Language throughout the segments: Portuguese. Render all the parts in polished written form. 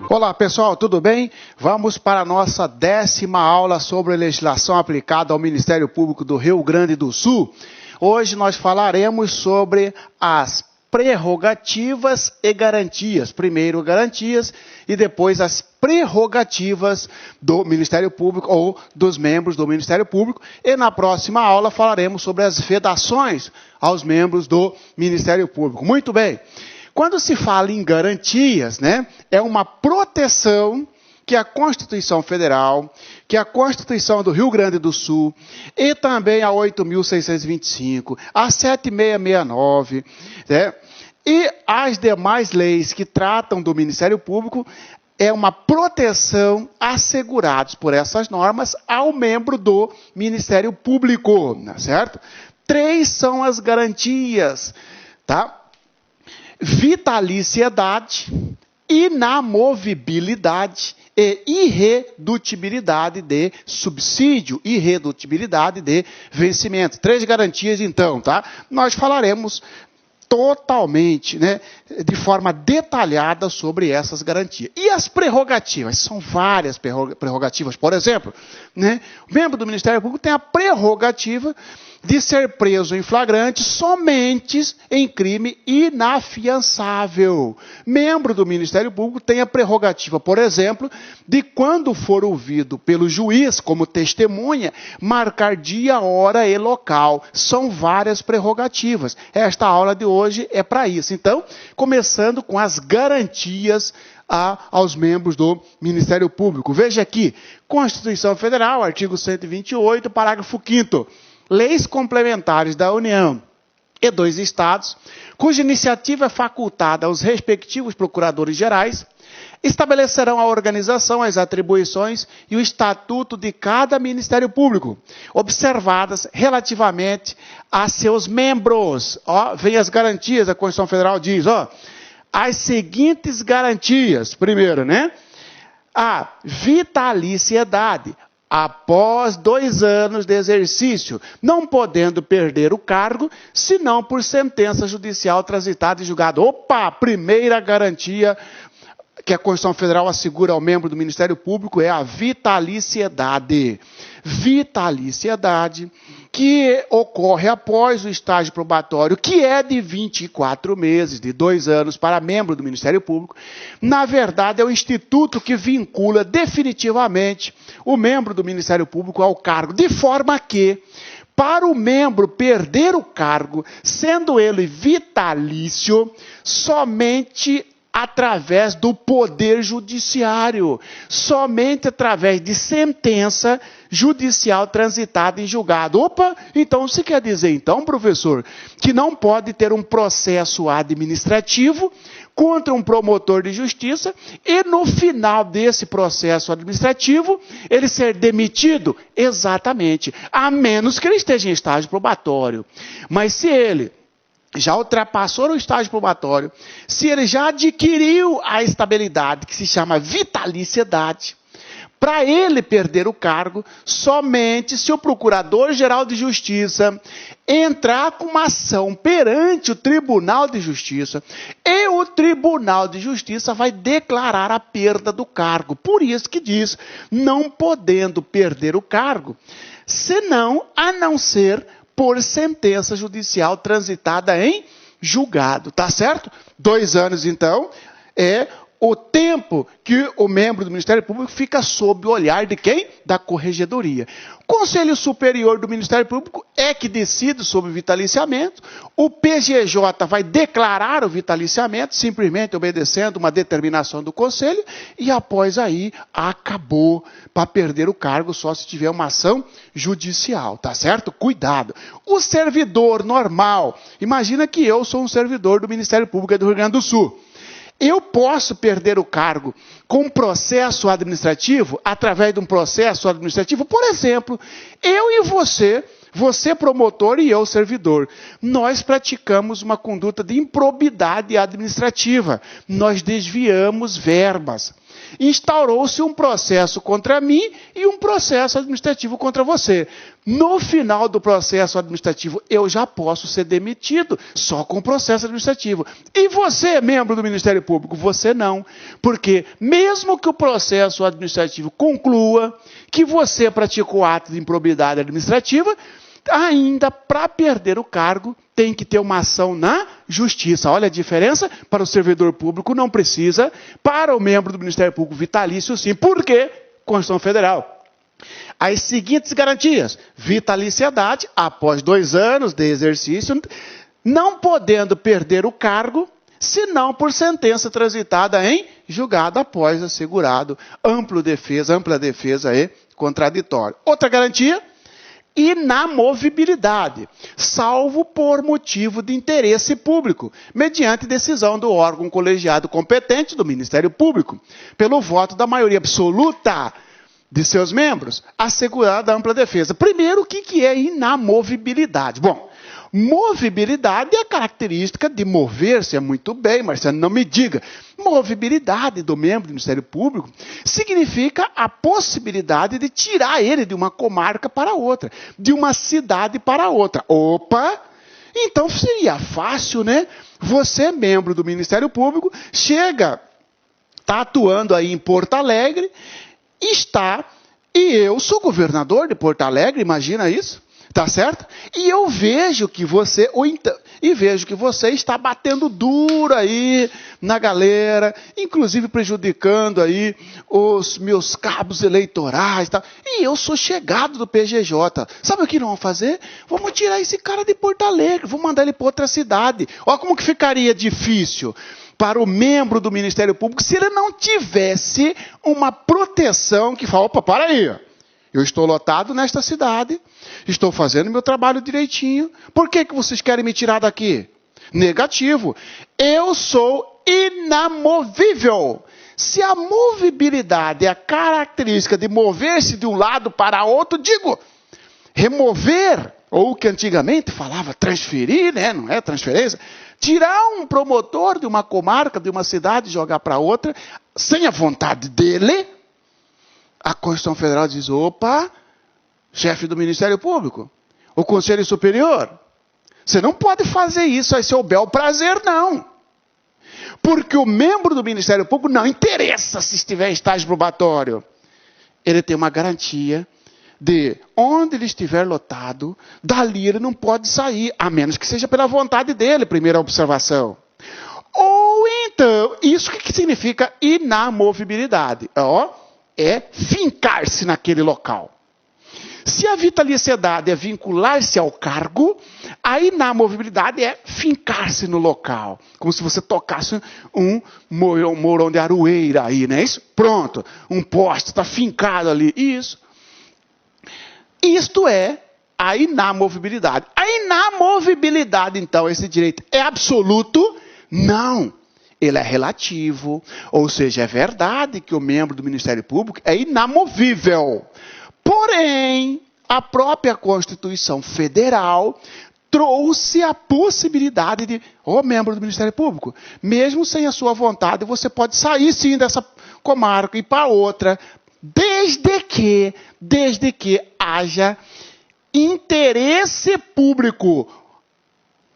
Olá pessoal, tudo bem? Vamos para a nossa 10ª aula sobre legislação aplicada ao Ministério Público do Rio Grande do Sul. Hoje nós falaremos sobre as prerrogativas e garantias. Primeiro garantias e depois as prerrogativas do Ministério Público ou dos membros do Ministério Público. E na próxima aula falaremos sobre as vedações aos membros do Ministério Público. Muito bem. Quando se fala em garantias, é uma proteção que a Constituição Federal, que a Constituição do Rio Grande do Sul e também a 8.625, a 7.669, e as demais leis que tratam do Ministério Público, é uma proteção assegurados por essas normas ao membro do Ministério Público, certo? 3 são as garantias, tá? Vitaliciedade, inamovibilidade e irredutibilidade de subsídio, irredutibilidade de vencimento. 3 garantias, então, tá? Nós falaremos totalmente, de forma detalhada sobre essas garantias. E as prerrogativas? São várias prerrogativas. Por exemplo, o membro do Ministério Público tem a prerrogativa de ser preso em flagrante somente em crime inafiançável. Membro do Ministério Público tem a prerrogativa, por exemplo, de quando for ouvido pelo juiz como testemunha, marcar dia, hora e local. São várias prerrogativas. Esta aula de hoje é para isso. Então, começando com as garantias aos membros do Ministério Público. Veja aqui, Constituição Federal, artigo 128, parágrafo 5º. Leis complementares da União e dos Estados, cuja iniciativa é facultada aos respectivos procuradores gerais, estabelecerão a organização, as atribuições e o estatuto de cada Ministério Público, observadas relativamente a seus membros. Vem as garantias, a Constituição Federal diz, as seguintes garantias. Primeiro, a vitaliciedade. Após 2 anos de exercício, não podendo perder o cargo, senão por sentença judicial transitada e julgada. Primeira garantia que a Constituição Federal assegura ao membro do Ministério Público é a vitaliciedade. Vitaliciedade que ocorre após o estágio probatório, que é de 24 meses, de 2 anos para membro do Ministério Público. Na verdade, é o instituto que vincula definitivamente o membro do Ministério Público ao cargo, de forma que, para o membro perder o cargo, sendo ele vitalício, somente através do poder judiciário, somente através de sentença judicial transitada em julgado. Então isso quer dizer, então, professor, que não pode ter um processo administrativo contra um promotor de justiça e no final desse processo administrativo ele ser demitido? Exatamente, a menos que ele esteja em estágio probatório. Mas se ele já ultrapassou o estágio probatório, se ele já adquiriu a estabilidade, que se chama vitaliciedade, para ele perder o cargo, somente se o Procurador-Geral de Justiça entrar com uma ação perante o Tribunal de Justiça, e o Tribunal de Justiça vai declarar a perda do cargo. Por isso que diz, não podendo perder o cargo, senão, a não ser por sentença judicial transitada em julgado, tá certo? 2 anos, então, é o tempo que o membro do Ministério Público fica sob o olhar de quem? Da Corregedoria. O Conselho Superior do Ministério Público é que decide sobre o vitaliciamento. O PGJ vai declarar o vitaliciamento, simplesmente obedecendo uma determinação do Conselho, e após aí, acabou. Para perder o cargo só se tiver uma ação judicial, tá certo? Cuidado. O servidor normal, imagina que eu sou um servidor do Ministério Público do Rio Grande do Sul. Eu posso perder o cargo com um processo administrativo, através de um processo administrativo. Por exemplo, eu e você Você promotor e eu servidor. Nós praticamos uma conduta de improbidade administrativa. Nós desviamos verbas. Instaurou-se um processo contra mim e um processo administrativo contra você. No final do processo administrativo, eu já posso ser demitido só com o processo administrativo. E você, membro do Ministério Público, você não. Porque mesmo que o processo administrativo conclua que você praticou ato de improbidade administrativa, ainda para perder o cargo tem que ter uma ação na justiça. Olha a diferença, para o servidor público não precisa, para o membro do Ministério Público vitalício sim. Por quê? Constituição Federal. As seguintes garantias: vitaliciedade após 2 anos de exercício, não podendo perder o cargo, senão por sentença transitada em julgado após assegurado ampla defesa e contraditório. Outra garantia: inamovibilidade, salvo por motivo de interesse público, mediante decisão do órgão colegiado competente do Ministério Público, pelo voto da maioria absoluta de seus membros, assegurada a ampla defesa. Primeiro, o que é inamovibilidade? Bom, movibilidade é a característica de mover-se, é muito bem, Marcelo, não me diga. Movibilidade do membro do Ministério Público significa a possibilidade de tirar ele de uma comarca para outra, de uma cidade para outra. Opa! Então seria fácil, né? Você, membro do Ministério Público, está atuando aí em Porto Alegre, e eu sou governador de Porto Alegre, imagina isso? Tá certo? E eu vejo que você, está batendo duro aí na galera, inclusive prejudicando aí os meus cabos eleitorais, tá? E eu sou chegado do PGJ. Sabe o que nós vamos fazer? Vamos tirar esse cara de Porto Alegre, vamos mandar ele para outra cidade. Olha como que ficaria difícil para o membro do Ministério Público se ele não tivesse uma proteção que fala: opa, para aí, eu estou lotado nesta cidade, estou fazendo meu trabalho direitinho, por que vocês querem me tirar daqui? Negativo. Eu sou inamovível. Se a movibilidade é a característica de mover-se de um lado para outro, digo, remover, ou que antigamente falava transferir, né? Não é transferência, tirar um promotor de uma comarca, de uma cidade e jogar para outra, sem a vontade dele, a Constituição Federal diz: opa, chefe do Ministério Público, o Conselho Superior, você não pode fazer isso a seu bel prazer, não. Porque o membro do Ministério Público não interessa se estiver em estágio probatório. Ele tem uma garantia de onde ele estiver lotado, dali ele não pode sair, a menos que seja pela vontade dele, primeira observação. Ou então, isso que significa inamovibilidade? É fincar-se naquele local. Se a vitaliciedade é vincular-se ao cargo, a inamovibilidade é fincar-se no local. Como se você tocasse um morão de aroeira aí, não é isso? Pronto, um poste está fincado ali. Isso. Isto é a inamovibilidade. A inamovibilidade, então, esse direito é absoluto? Não. Ele é relativo, ou seja, é verdade que o membro do Ministério Público é inamovível. Porém, a própria Constituição Federal trouxe a possibilidade de, membro do Ministério Público, mesmo sem a sua vontade, você pode sair sim dessa comarca e ir para outra, desde que haja interesse público.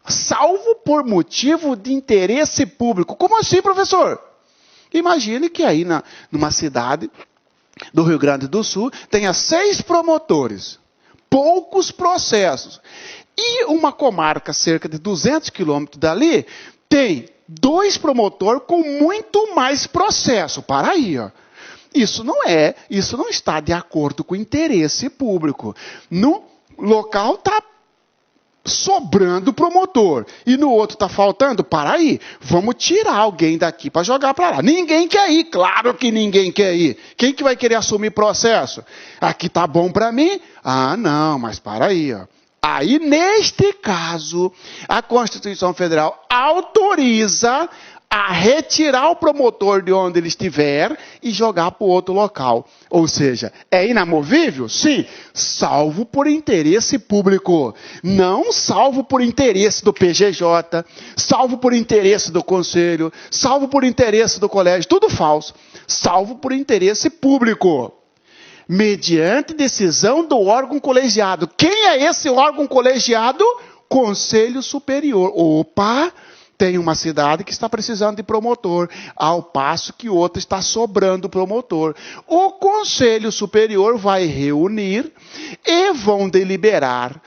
Salvo por motivo de interesse público. Como assim, professor? Imagine que aí numa cidade do Rio Grande do Sul tenha 6 promotores, poucos processos. E uma comarca cerca de 200 quilômetros dali tem 2 promotores com muito mais processo. Para aí, ó. Isso não está de acordo com o interesse público. No local está sobrando promotor, e no outro está faltando, para aí, vamos tirar alguém daqui para jogar para lá. Ninguém quer ir, claro que ninguém quer ir. Quem que vai querer assumir processo? Aqui tá bom para mim? Ah, não, mas para aí, ó. Aí, neste caso, a Constituição Federal autoriza a retirar o promotor de onde ele estiver e jogar para o outro local. Ou seja, é inamovível? Sim, salvo por interesse público. Não salvo por interesse do PGJ, salvo por interesse do conselho, salvo por interesse do colégio, tudo falso. Salvo por interesse público. Mediante decisão do órgão colegiado. Quem é esse órgão colegiado? Conselho Superior. Opa, tem uma cidade que está precisando de promotor, ao passo que outra está sobrando promotor. O Conselho Superior vai reunir e vai deliberar,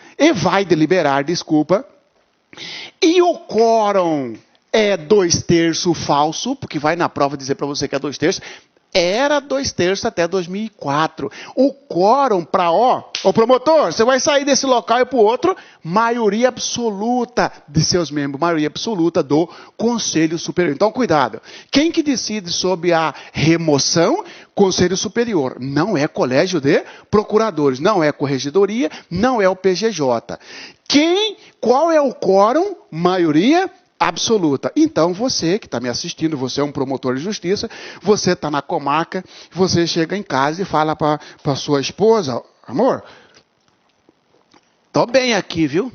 e o quórum é 2/3 falso, porque vai na prova dizer para você que é 2/3, era 2/3 até 2004. O quórum para, ô promotor, você vai sair desse local e para o outro, maioria absoluta de seus membros, maioria absoluta do Conselho Superior. Então, cuidado. Quem que decide sobre a remoção? Conselho Superior. Não é colégio de procuradores, não é corregedoria, não é o PGJ. Qual é o quórum? Maioria absoluta. Então, você que está me assistindo, você é um promotor de justiça, você está na comarca, você chega em casa e fala para sua esposa, amor, estou bem aqui, viu?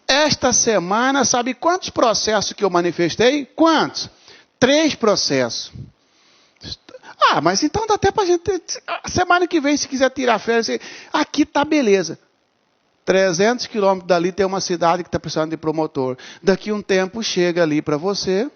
Esta semana, sabe quantos processos que eu manifestei? Quantos? 3 processos. Ah, mas então dá até para a gente, semana que vem, se quiser tirar férias, aqui está beleza. 300 quilômetros dali tem uma cidade que está precisando de promotor. Daqui a um tempo chega ali para você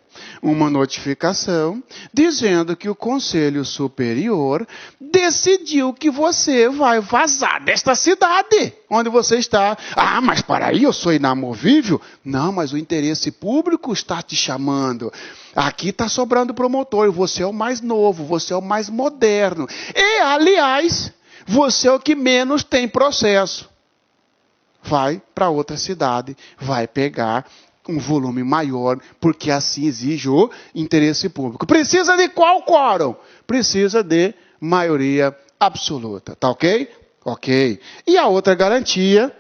uma notificação dizendo que o Conselho Superior decidiu que você vai vazar desta cidade onde você está. Ah, mas para aí eu sou inamovível? Não, mas o interesse público está te chamando. Aqui está sobrando promotor, você é o mais novo, você é o mais moderno. E, aliás, você é o que menos tem processo. Vai para outra cidade, vai pegar um volume maior, porque assim exige o interesse público. Precisa de qual quórum? Precisa de maioria absoluta, tá ok? Ok. E a outra garantia,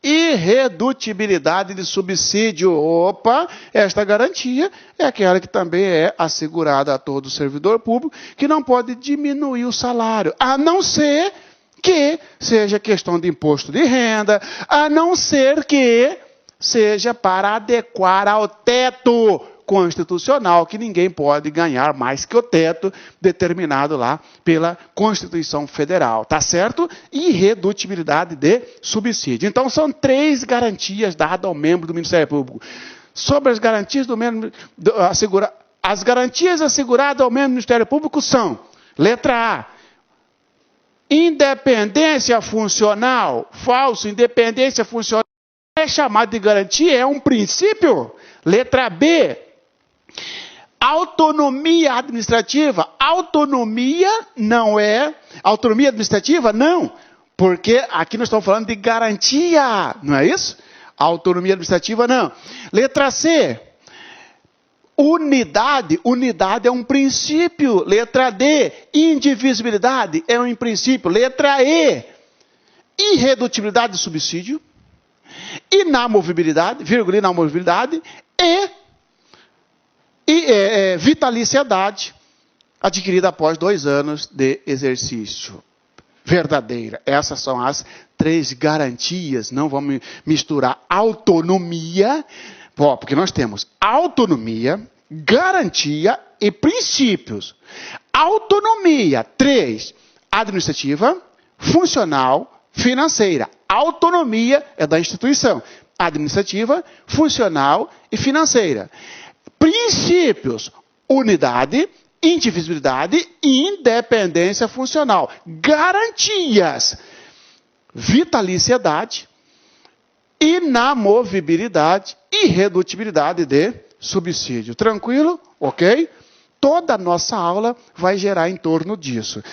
irredutibilidade de subsídio. Opa, esta garantia é aquela que também é assegurada a todo servidor público, que não pode diminuir o salário, a não ser que seja questão de imposto de renda, a não ser que seja para adequar ao teto constitucional, que ninguém pode ganhar mais que o teto determinado lá pela Constituição Federal, tá certo? Irredutibilidade de subsídio. Então, são 3 garantias dadas ao membro do Ministério Público. Sobre as garantias do membro, as garantias asseguradas ao membro do Ministério Público são, letra A, independência funcional, falso, independência funcional é chamado de garantia, é um princípio. Letra B, autonomia administrativa. Autonomia não é, autonomia administrativa não, porque aqui nós estamos falando de garantia, não é isso? Autonomia administrativa não. Letra C, unidade é um princípio. Letra D, indivisibilidade é um princípio. Letra E, irredutibilidade de subsídio, inamovibilidade, inamovibilidade e vitaliciedade adquirida após 2 anos de exercício. Verdadeira. Essas são as 3 garantias. Não vamos misturar autonomia, porque nós temos autonomia, garantia e princípios. Autonomia, 3, administrativa, funcional, financeira. Autonomia é da instituição. Administrativa, funcional e financeira. Princípios, unidade, indivisibilidade e independência funcional. Garantias, vitaliciedade, inamovibilidade e irredutibilidade de subsídio. Tranquilo? Ok? Toda a nossa aula vai gerar em torno disso.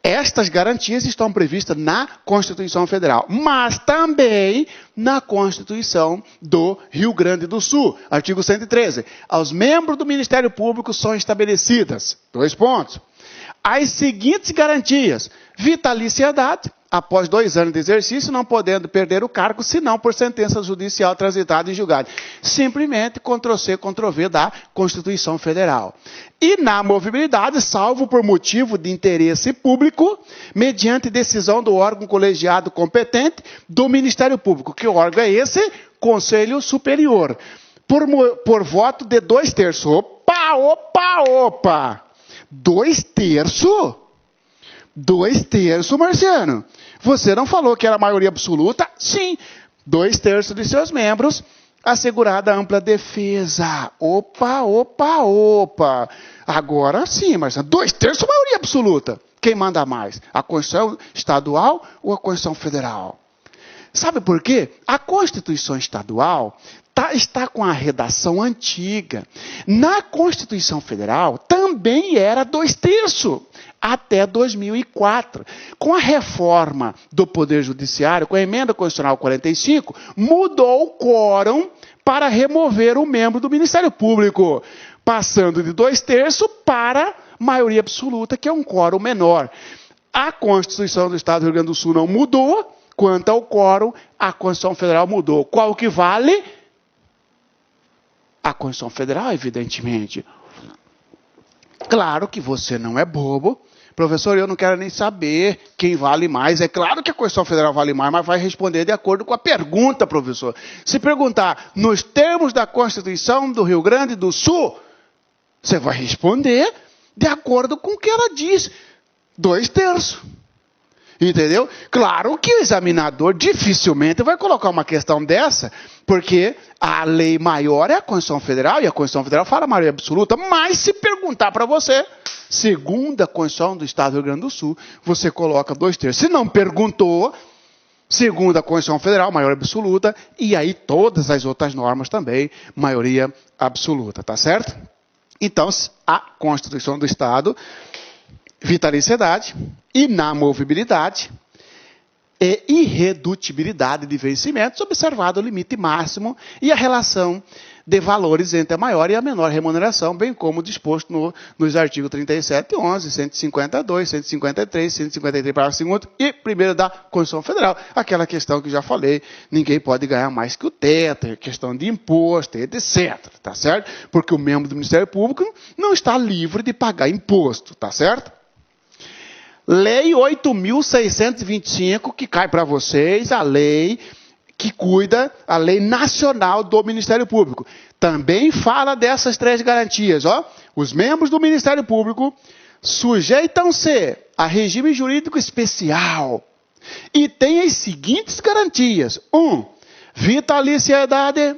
Estas garantias estão previstas na Constituição Federal, mas também na Constituição do Rio Grande do Sul, artigo 113. Aos membros do Ministério Público são estabelecidas, 2 pontos, as seguintes garantias: vitaliciedade, após 2 anos de exercício, não podendo perder o cargo, senão por sentença judicial transitada em julgado. Simplesmente Ctrl+C, Ctrl+V da Constituição Federal. Inamovibilidade, salvo por motivo de interesse público, mediante decisão do órgão colegiado competente do Ministério Público. Que órgão é esse? Conselho Superior. Por voto de 2/3. Opa! 2/3? 2/3, Marciano. Você não falou que era a maioria absoluta? Sim. 2/3 de seus membros, assegurada ampla defesa. Opa. Agora sim, Marciano. 2/3, maioria absoluta. Quem manda mais? A Constituição Estadual ou a Constituição Federal? Sabe por quê? A Constituição Estadual está com a redação antiga. Na Constituição Federal também era 2/3, até 2004. Com a reforma do Poder Judiciário, com a emenda constitucional 45, mudou o quórum para remover o membro do Ministério Público, passando de 2/3 para maioria absoluta, que é um quórum menor. A Constituição do Estado do Rio Grande do Sul não mudou. Quanto ao quórum, a Constituição Federal mudou. Qual que vale? A Constituição Federal, evidentemente. Claro que você não é bobo. Professor, eu não quero nem saber quem vale mais. É claro que a Constituição Federal vale mais, mas vai responder de acordo com a pergunta, professor. Se perguntar nos termos da Constituição do Rio Grande do Sul, você vai responder de acordo com o que ela diz. 2/3. Entendeu? Claro que o examinador dificilmente vai colocar uma questão dessa, porque a lei maior é a Constituição Federal, e a Constituição Federal fala a maioria absoluta, mas se perguntar para você, segundo a Constituição do Estado do Rio Grande do Sul, você coloca 2/3. Se não perguntou, segundo a Constituição Federal, maioria absoluta, e aí todas as outras normas também, maioria absoluta, tá certo? Então, a Constituição do Estado, vitaliciedade, inamovibilidade e irredutibilidade de vencimentos, observado o limite máximo e a relação de valores entre a maior e a menor remuneração, bem como disposto nos artigos 37, 11, 152, 153, 153, parágrafo 2º e 1º da Constituição Federal. Aquela questão que já falei, ninguém pode ganhar mais que o teto, questão de imposto, etc. Tá certo? Porque o membro do Ministério Público não está livre de pagar imposto, tá certo? Lei 8.625, que cai para vocês, a lei que cuida, a lei nacional do Ministério Público. Também fala dessas 3 garantias. Ó. Os membros do Ministério Público sujeitam-se a regime jurídico especial e têm as seguintes garantias. 1. Vitaliciedade.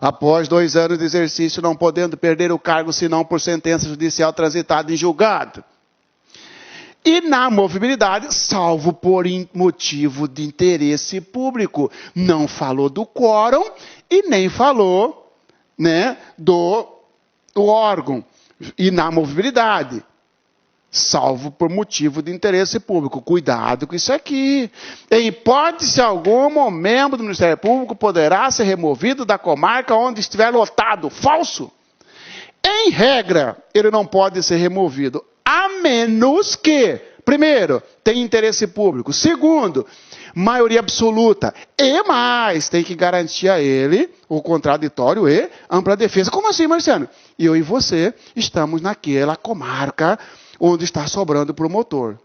Após 2 anos de exercício, não podendo perder o cargo, senão por sentença judicial transitada em julgado. Inamovibilidade, salvo por motivo de interesse público. Não falou do quórum e nem falou, né, do órgão. Inamovibilidade, salvo por motivo de interesse público. Cuidado com isso aqui. Em hipótese alguma, o membro do Ministério Público poderá ser removido da comarca onde estiver lotado. Falso. Em regra, ele não pode ser removido, a menos que, primeiro, tenha interesse público. Segundo, maioria absoluta. E mais, tem que garantir a ele o contraditório e ampla defesa. Como assim, Marciano? Eu e você estamos naquela comarca onde está sobrando promotor.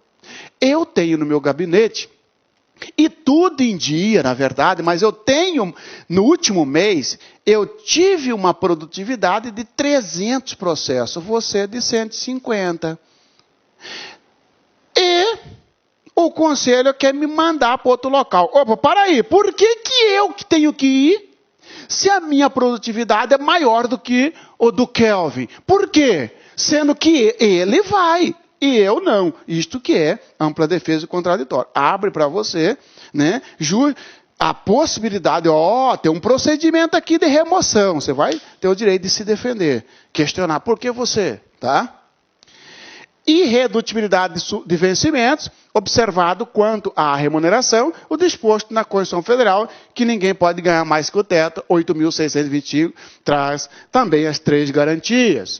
Eu tenho no meu gabinete, e tudo em dia, na verdade, mas eu tenho, no último mês, eu tive uma produtividade de 300 processos, você de 150. E o conselho quer me mandar para outro local. Opa, para aí, por que eu que tenho que ir se a minha produtividade é maior do que o do Kelvin? Por quê? Sendo que ele vai e eu não. Isto que é ampla defesa e contraditório. Abre para você, né, a possibilidade, tem um procedimento aqui de remoção. Você vai ter o direito de se defender. Questionar por que você, tá? Irredutibilidade de vencimentos, observado quanto à remuneração, o disposto na Constituição Federal, que ninguém pode ganhar mais que o teto, 8.625, traz também as 3 garantias.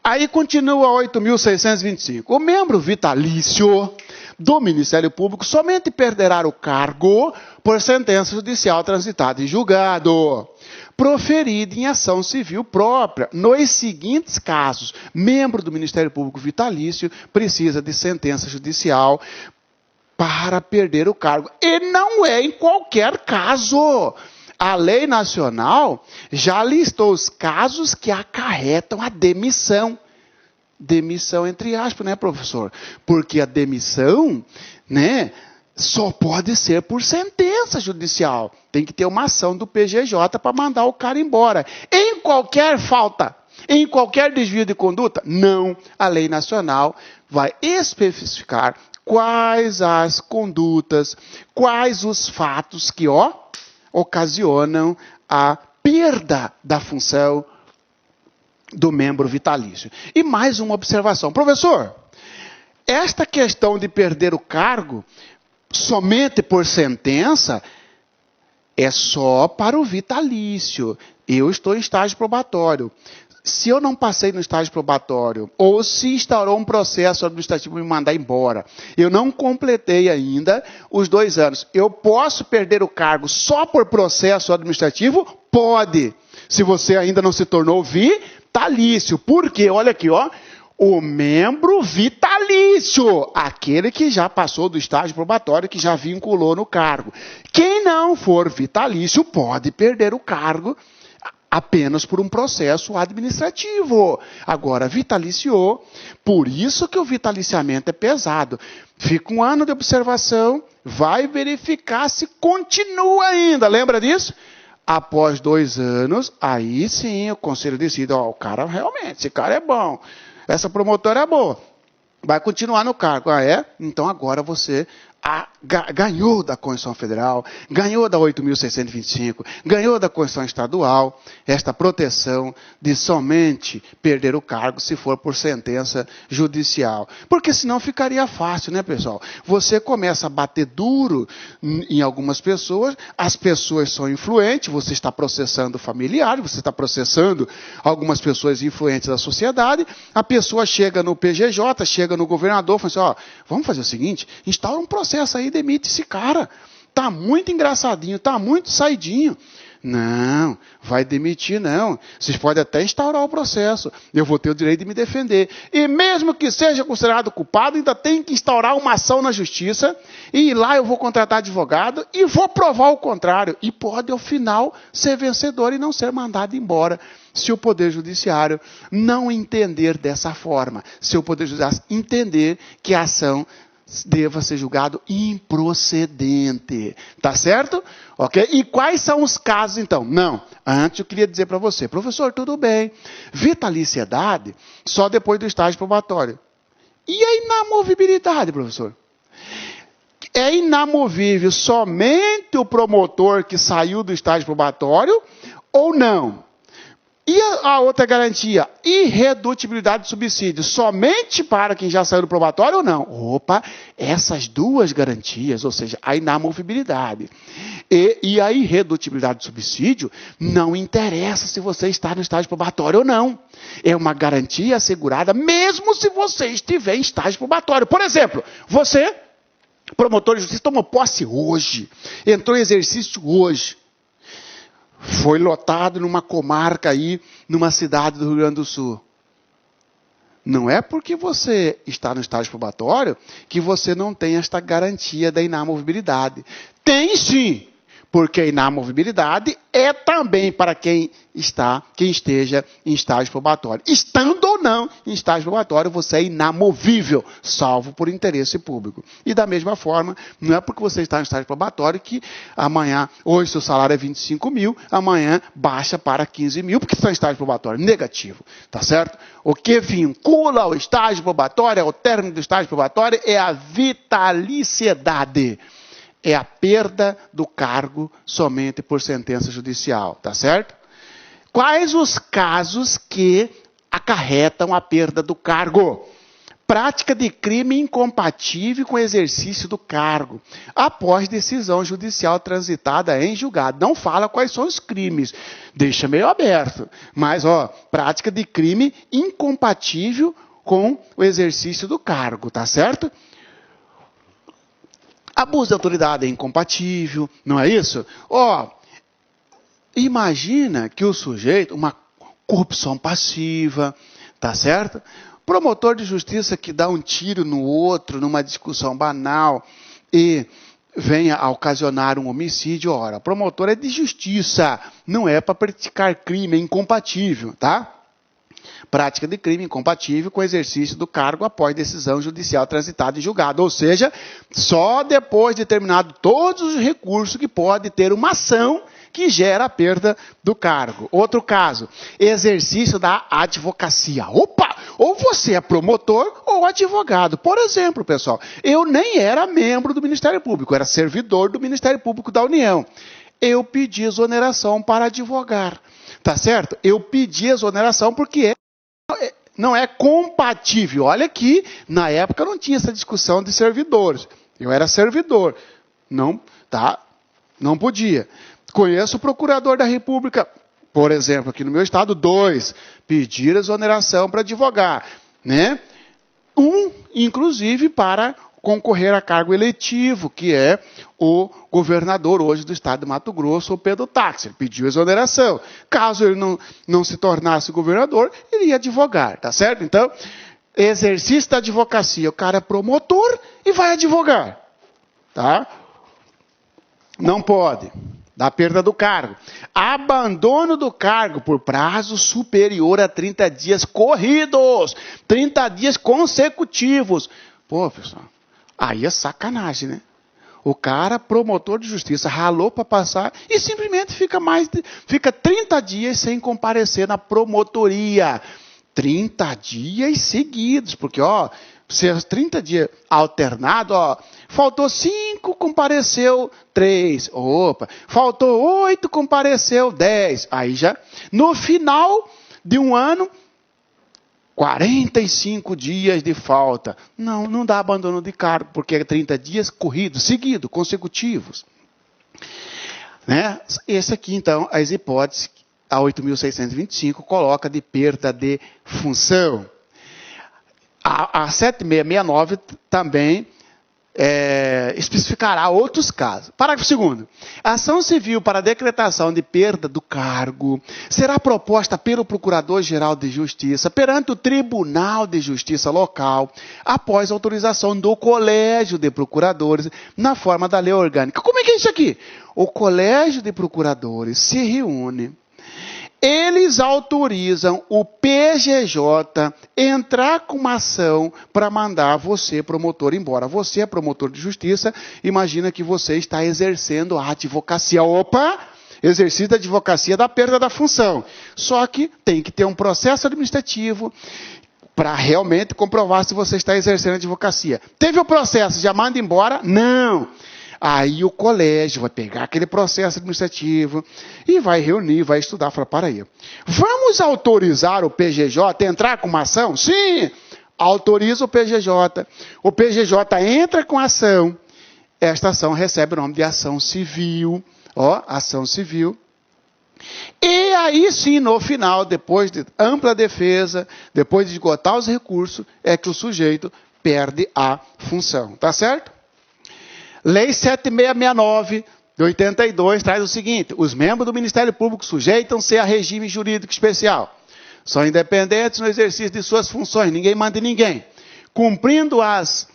Aí continua 8.625. O membro vitalício do Ministério Público somente perderá o cargo por sentença judicial transitada em julgado, proferida em ação civil própria. Nos seguintes casos, membro do Ministério Público vitalício precisa de sentença judicial para perder o cargo. E não é em qualquer caso. A lei nacional já listou os casos que acarretam a demissão. Demissão entre aspas, né, professor? Porque a demissão, né, só pode ser por sentença judicial. Tem que ter uma ação do PGJ para mandar o cara embora. Em qualquer falta, em qualquer desvio de conduta, não. A lei nacional vai especificar quais as condutas, quais os fatos que, ocasionam a perda da função do membro vitalício. E mais uma observação. Professor, esta questão de perder o cargo somente por sentença é só para o vitalício. Eu estou em estágio probatório. Se eu não passei no estágio probatório, ou se instaurou um processo administrativo e me mandar embora, eu não completei ainda os 2 anos. Eu posso perder o cargo só por processo administrativo? Pode. Se você ainda não se tornou vitalício. Por quê? Olha aqui, o membro vitalício, aquele que já passou do estágio probatório, que já vinculou no cargo. Quem não for vitalício pode perder o cargo apenas por um processo administrativo. Agora, vitaliciou, por isso que o vitaliciamento é pesado. Fica 1 ano de observação, vai verificar se continua ainda. Lembra disso? Após 2 anos, aí sim o conselho decide, o cara realmente, esse cara é bom, essa promotora é boa, vai continuar no cargo. Ah, é? Então agora você ganhou da Constituição Federal, ganhou da 8.625, ganhou da Constituição Estadual, esta proteção de somente perder o cargo se for por sentença judicial. Porque senão ficaria fácil, né, pessoal? Você começa a bater duro em algumas pessoas, as pessoas são influentes, você está processando familiares, você está processando algumas pessoas influentes da sociedade, a pessoa chega no PGJ, chega no governador, fala assim, vamos fazer o seguinte, instaura um processo aí, demite esse cara. Tá muito engraçadinho, tá muito saidinho. Não, vai demitir não. Vocês podem até instaurar o processo. Eu vou ter o direito de me defender. E mesmo que seja considerado culpado, ainda tem que instaurar uma ação na justiça. E lá eu vou contratar advogado e vou provar o contrário. E pode, ao final, ser vencedor e não ser mandado embora. Se o Poder Judiciário não entender dessa forma. Se o Poder Judiciário entender que a ação deva ser julgado improcedente. Tá certo? Ok? E quais são os casos, então? Não. Antes eu queria dizer para você, professor, tudo bem. Vitaliciedade só depois do estágio probatório. E a inamovibilidade, professor? É inamovível somente o promotor que saiu do estágio probatório ou não? E a outra garantia, irredutibilidade de subsídio, somente para quem já saiu do probatório ou não? Opa, essas 2 garantias, ou seja, a inamovibilidade e a irredutibilidade de subsídio, não interessa se você está no estágio probatório ou não. É uma garantia assegurada mesmo se você estiver em estágio probatório. Por exemplo, você, promotor de justiça, tomou posse hoje, entrou em exercício hoje. Foi lotado numa comarca aí, numa cidade do Rio Grande do Sul. Não é porque você está no estágio probatório que você não tem esta garantia da inamovibilidade. Tem sim, porque a inamovibilidade é também para quem esteja em estágio probatório. Estando ou não em estágio probatório, você é inamovível, salvo por interesse público. E da mesma forma, não é porque você está em estágio probatório que amanhã, hoje seu salário é 25 mil, amanhã baixa para 15 mil, porque está em estágio probatório. Negativo, tá certo? O que vincula ao estágio probatório, ao término do estágio probatório, é a vitaliciedade. É a perda do cargo somente por sentença judicial, tá certo? Quais os casos que acarretam a perda do cargo? Prática de crime incompatível com o exercício do cargo, após decisão judicial transitada em julgado. Não fala quais são os crimes, deixa meio aberto. Mas, prática de crime incompatível com o exercício do cargo, tá certo? Abuso de autoridade é incompatível, não é isso? Ó, imagina que o sujeito, uma corrupção passiva, tá certo? Promotor de justiça que dá um tiro no outro, numa discussão banal, e venha a ocasionar um homicídio, ora, promotor é de justiça, não é para praticar crime, é incompatível, tá? Prática de crime incompatível com o exercício do cargo após decisão judicial transitada em julgado, ou seja, só depois de terminado todos os recursos que pode ter uma ação que gera a perda do cargo. Outro caso, exercício da advocacia. Opa! Ou você é promotor ou advogado. Por exemplo, pessoal, eu nem era membro do Ministério Público, era servidor do Ministério Público da União. Eu pedi exoneração para advogar. Tá certo? Eu pedi exoneração porque não é compatível. Olha aqui, na época não tinha essa discussão de servidores. Eu era servidor. Não podia. Conheço o procurador da República, por exemplo, aqui no meu estado, 2, pedir exoneração para advogar, né? 1, inclusive, para concorrer a cargo eletivo, que é o governador hoje do estado de Mato Grosso, o Pedro Táxi. Ele pediu exoneração. Caso ele não se tornasse governador, ele ia advogar, tá certo? Então, exercício da advocacia, o cara é promotor e vai advogar, tá? Não pode. Da perda do cargo. Abandono do cargo por prazo superior a 30 dias corridos. 30 dias consecutivos. Pô, pessoal, aí é sacanagem, né? O cara, promotor de justiça, ralou para passar e simplesmente fica 30 dias sem comparecer na promotoria. 30 dias seguidos, porque, ó, se os 30 dias alternados, ó, faltou 5, compareceu 3. Opa, faltou 8, compareceu 10. Aí já, no final de um ano, 45 dias de falta. Não dá abandono de cargo, porque é 30 dias corridos, seguidos, consecutivos. Né? Esse aqui, então, as hipóteses, a 8.625 coloca de perda de função. A 7669 também especificará outros casos. Parágrafo 2º. Ação civil para decretação de perda do cargo será proposta pelo Procurador-Geral de Justiça perante o Tribunal de Justiça local, após autorização do Colégio de Procuradores, na forma da lei orgânica. Como é que é isso aqui? O Colégio de Procuradores se reúne. Eles autorizam o PGJ entrar com uma ação para mandar você, promotor, embora. Você é promotor de justiça, imagina que você está exercendo a advocacia. Opa! Exercício da advocacia da perda da função. Só que tem que ter um processo administrativo para realmente comprovar se você está exercendo a advocacia. Teve o processo, já manda embora? Não! Aí o colégio vai pegar aquele processo administrativo e vai reunir, vai estudar, falar, para aí, vamos autorizar o PGJ a entrar com uma ação? Sim, autoriza o PGJ. O PGJ entra com a ação. Esta ação recebe o nome de ação civil. Ó, ação civil. E aí sim, no final, depois de ampla defesa, depois de esgotar os recursos, é que o sujeito perde a função. Tá certo? Lei 7669, de 82, traz o seguinte: os membros do Ministério Público sujeitam-se a regime jurídico especial. São independentes no exercício de suas funções, ninguém manda em ninguém. Cumprindo-as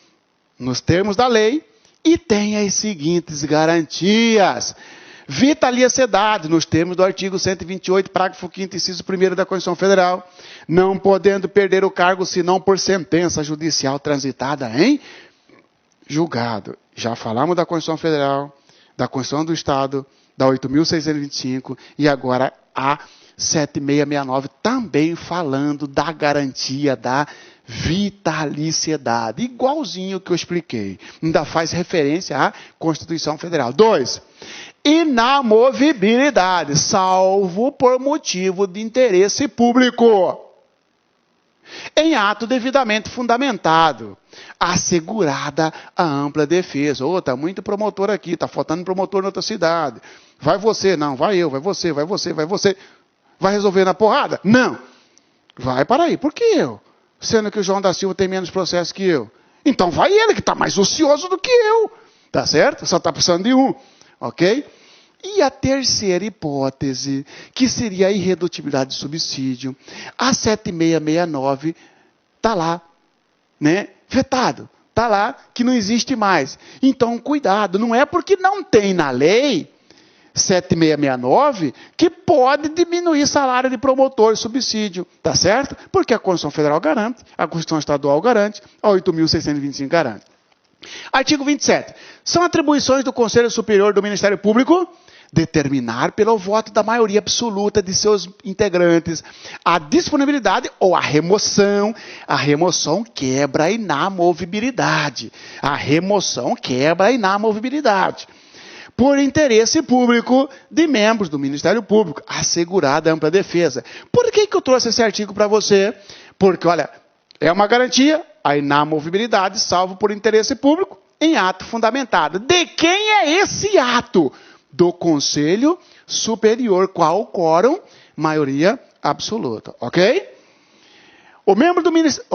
nos termos da lei e têm as seguintes garantias. Vitaliciedade, nos termos do artigo 128, parágrafo 5º, inciso 1º da Constituição Federal, não podendo perder o cargo senão por sentença judicial transitada em julgado. Já falamos da Constituição Federal, da Constituição do Estado, da 8.625 e agora a 7669 também falando da garantia da vitaliciedade. Igualzinho que eu expliquei. Ainda faz referência à Constituição Federal. 2. Inamovibilidade, salvo por motivo de interesse público. Em ato devidamente fundamentado, assegurada a ampla defesa. Está muito promotor aqui, está faltando promotor em outra cidade. Vai você, não, vai eu, vai você, vai você, vai você. Vai resolver na porrada? Não. Vai para aí, por que eu? Sendo que o João da Silva tem menos processo que eu. Então vai ele, que está mais ocioso do que eu. Tá certo? Só está precisando de um. Ok? E a terceira hipótese, que seria a irredutibilidade de subsídio, a 7669 está lá, né? Vetado. Está lá que não existe mais. Então, cuidado, não é porque não tem na lei 7669 que pode diminuir salário de promotor e subsídio, tá certo? Porque a Constituição Federal garante, a Constituição Estadual garante, a 8.625 garante. Artigo 27. São atribuições do Conselho Superior do Ministério Público determinar pelo voto da maioria absoluta de seus integrantes a disponibilidade ou a remoção. A remoção quebra a inamovibilidade. A remoção quebra a inamovibilidade. Por interesse público de membros do Ministério Público, assegurada a ampla defesa. Por que eu trouxe esse artigo para você? Porque, olha, é uma garantia, a inamovibilidade, salvo por interesse público, em ato fundamentado. De quem é esse ato? Do Conselho Superior, qual o quórum? Maioria absoluta, ok? O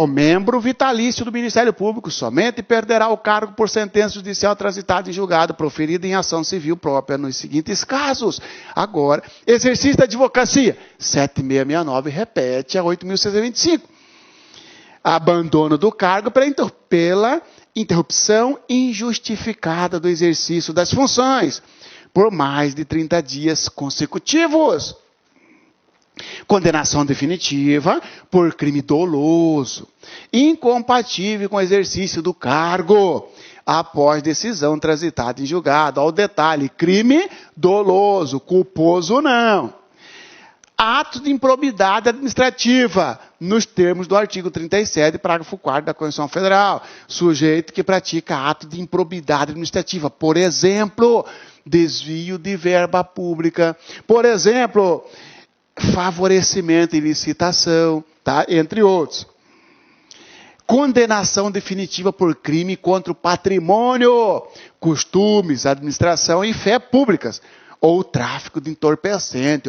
membro vitalício do Ministério Público somente perderá o cargo por sentença judicial transitada em julgado, proferida em ação civil própria nos seguintes casos. Agora, exercício da advocacia, 7669 repete a 8.625. Abandono do cargo pela interrupção injustificada do exercício das funções por mais de 30 dias consecutivos. Condenação definitiva por crime doloso, incompatível com o exercício do cargo, após decisão transitada em julgado. Ao detalhe, crime doloso, culposo não. Ato de improbidade administrativa, nos termos do artigo 37, parágrafo 4º da Constituição Federal. Sujeito que pratica ato de improbidade administrativa, por exemplo, desvio de verba pública, por exemplo, favorecimento e licitação, tá? Entre outros. Condenação definitiva por crime contra o patrimônio, costumes, administração e fé públicas, ou tráfico de entorpecente,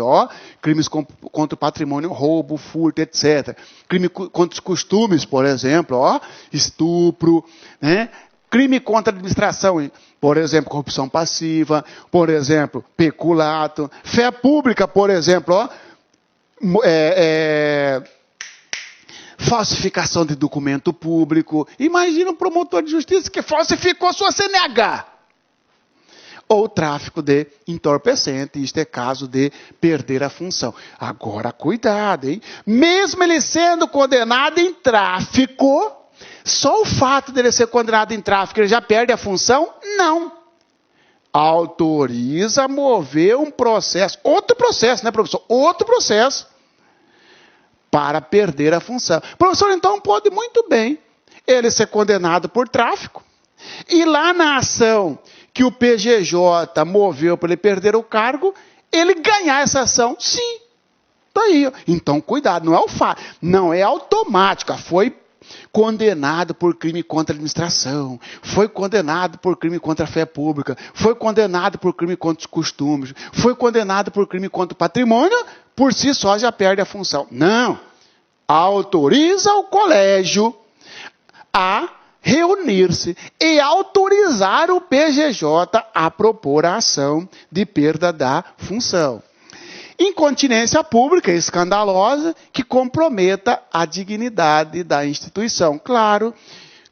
crimes contra o patrimônio, roubo, furto, etc. Crime contra os costumes, por exemplo, estupro, né? Crime contra a administração, por exemplo, corrupção passiva, por exemplo, peculato, fé pública, por exemplo, falsificação de documento público. Imagina um promotor de justiça que falsificou sua CNH. Ou tráfico de entorpecente, isto é caso de perder a função. Agora, cuidado, hein? Mesmo ele sendo condenado em tráfico, só o fato dele ser condenado em tráfico, ele já perde a função? Não. Autoriza a mover um processo, outro processo, né, professor? Outro processo, para perder a função. Professor, então pode muito bem ele ser condenado por tráfico, e lá na ação que o PGJ moveu para ele perder o cargo, ele ganhar essa ação. Sim, está aí. Então, cuidado, não é o fato, não é automático. Foi condenado por crime contra a administração, foi condenado por crime contra a fé pública, foi condenado por crime contra os costumes, foi condenado por crime contra o patrimônio, por si só já perde a função. Não. Autoriza o colégio a reunir-se e autorizar o PGJ a propor a ação de perda da função. Incontinência pública escandalosa que comprometa a dignidade da instituição. Claro,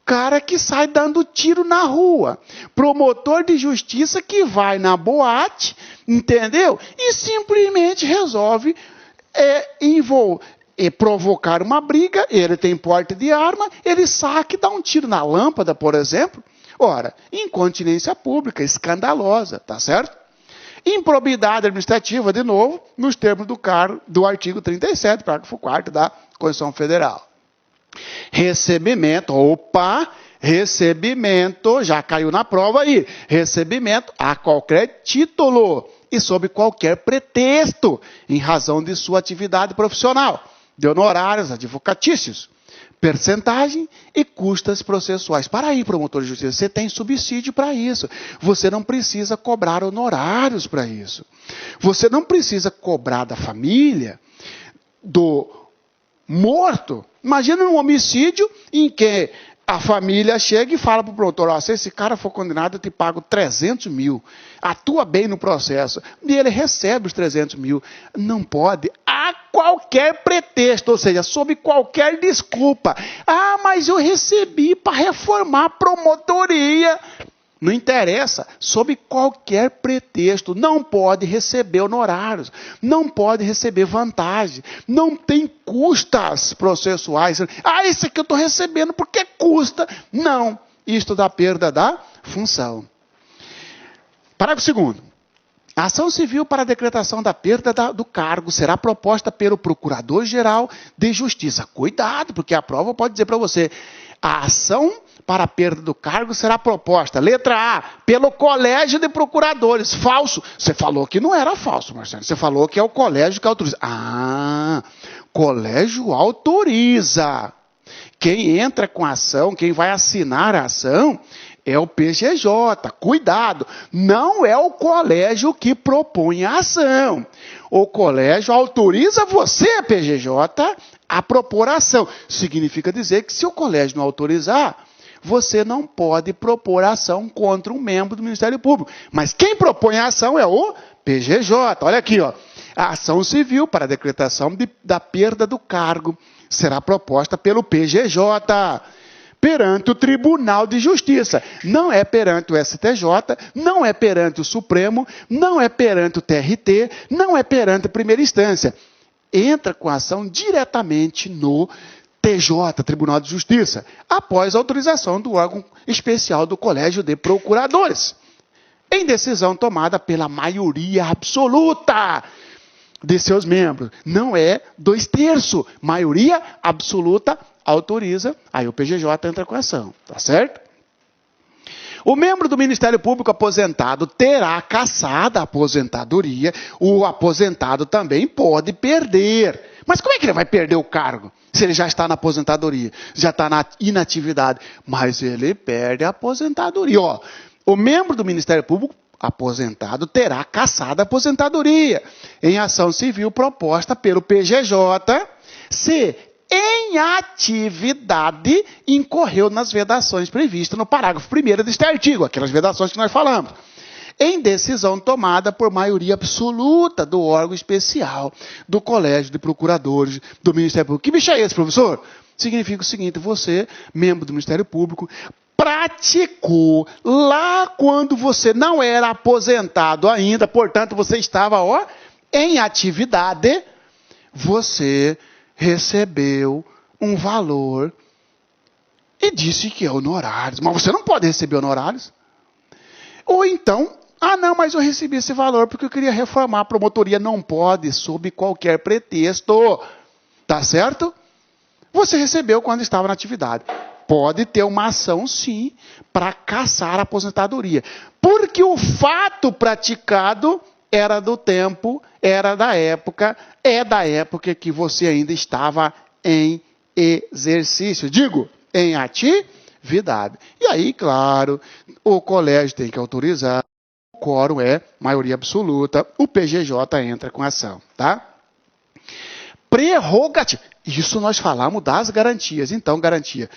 cara que sai dando tiro na rua, promotor de justiça que vai na boate, entendeu? E simplesmente resolve provocar uma briga, ele tem porte de arma, ele saca e dá um tiro na lâmpada, por exemplo. Ora, incontinência pública escandalosa, tá certo? Improbidade administrativa, de novo, nos termos do artigo 37, parágrafo 4º da Constituição Federal. Recebimento, já caiu na prova aí, recebimento a qualquer título e sob qualquer pretexto, em razão de sua atividade profissional, de honorários advocatícios, percentagem e custas processuais. Para aí, promotor de justiça, você tem subsídio para isso. Você não precisa cobrar honorários para isso. Você não precisa cobrar da família, do morto. Imagina um homicídio em que A família chega e fala para o promotor, ó, se esse cara for condenado, eu te pago 300 mil. Atua bem no processo. E ele recebe os 300 mil. Não pode, a qualquer pretexto, ou seja, sob qualquer desculpa. Ah, mas eu recebi para reformar a promotoria. Não interessa, sob qualquer pretexto, não pode receber honorários, não pode receber vantagem, não tem custas processuais. Ah, esse aqui eu estou recebendo porque custa. Não, isto dá perda da função. Parágrafo 2º. A ação civil para a decretação da perda do cargo será proposta pelo Procurador-Geral de Justiça. Cuidado, porque a prova pode dizer para você, a ação para a perda do cargo será proposta, letra A, pelo Colégio de Procuradores. Falso. Você falou que não era falso, Marcelo. Você falou que é o colégio que autoriza. Ah, colégio autoriza. Quem entra com a ação, quem vai assinar a ação, é o PGJ. Cuidado, não é o colégio que propõe a ação. O colégio autoriza você, PGJ, a propor a ação. Significa dizer que se o colégio não autorizar, você não pode propor ação contra um membro do Ministério Público. Mas quem propõe a ação é o PGJ. Olha aqui, ó. A ação civil para a decretação da perda do cargo será proposta pelo PGJ perante o Tribunal de Justiça. Não é perante o STJ, não é perante o Supremo, não é perante o TRT, não é perante a primeira instância. Entra com a ação diretamente no TJ, Tribunal de Justiça, após a autorização do órgão especial do Colégio de Procuradores, em decisão tomada pela maioria absoluta de seus membros. Não é 2/3, maioria absoluta autoriza, aí o PGJ entra com a ação, tá certo? O membro do Ministério Público aposentado terá cassada a aposentadoria, o aposentado também pode perder. Mas como é que ele vai perder o cargo? Se ele já está na aposentadoria, já está na inatividade, mas ele perde a aposentadoria. Ó, o membro do Ministério Público aposentado terá cassada a aposentadoria em ação civil proposta pelo PGJ, se em atividade incorreu nas vedações previstas no parágrafo 1º deste artigo, aquelas vedações que nós falamos, em decisão tomada por maioria absoluta do órgão especial do Colégio de Procuradores do Ministério Público. Que bicho é esse, professor? Significa o seguinte, você, membro do Ministério Público, praticou lá quando você não era aposentado ainda, portanto você estava em atividade, você recebeu um valor e disse que é honorários, mas você não pode receber honorários. Ou então, ah não, mas eu recebi esse valor porque eu queria reformar a promotoria. Não pode, sob qualquer pretexto, tá certo? Você recebeu quando estava na atividade. Pode ter uma ação, sim, para cassar a aposentadoria. Porque o fato praticado era do tempo, era da época, é da época que você ainda estava em exercício. Digo, em atividade. E aí, claro, o colégio tem que autorizar, o quórum é maioria absoluta, o PGJ entra com ação, tá? Prerrogativa. Isso nós falamos das garantias. Então, garantia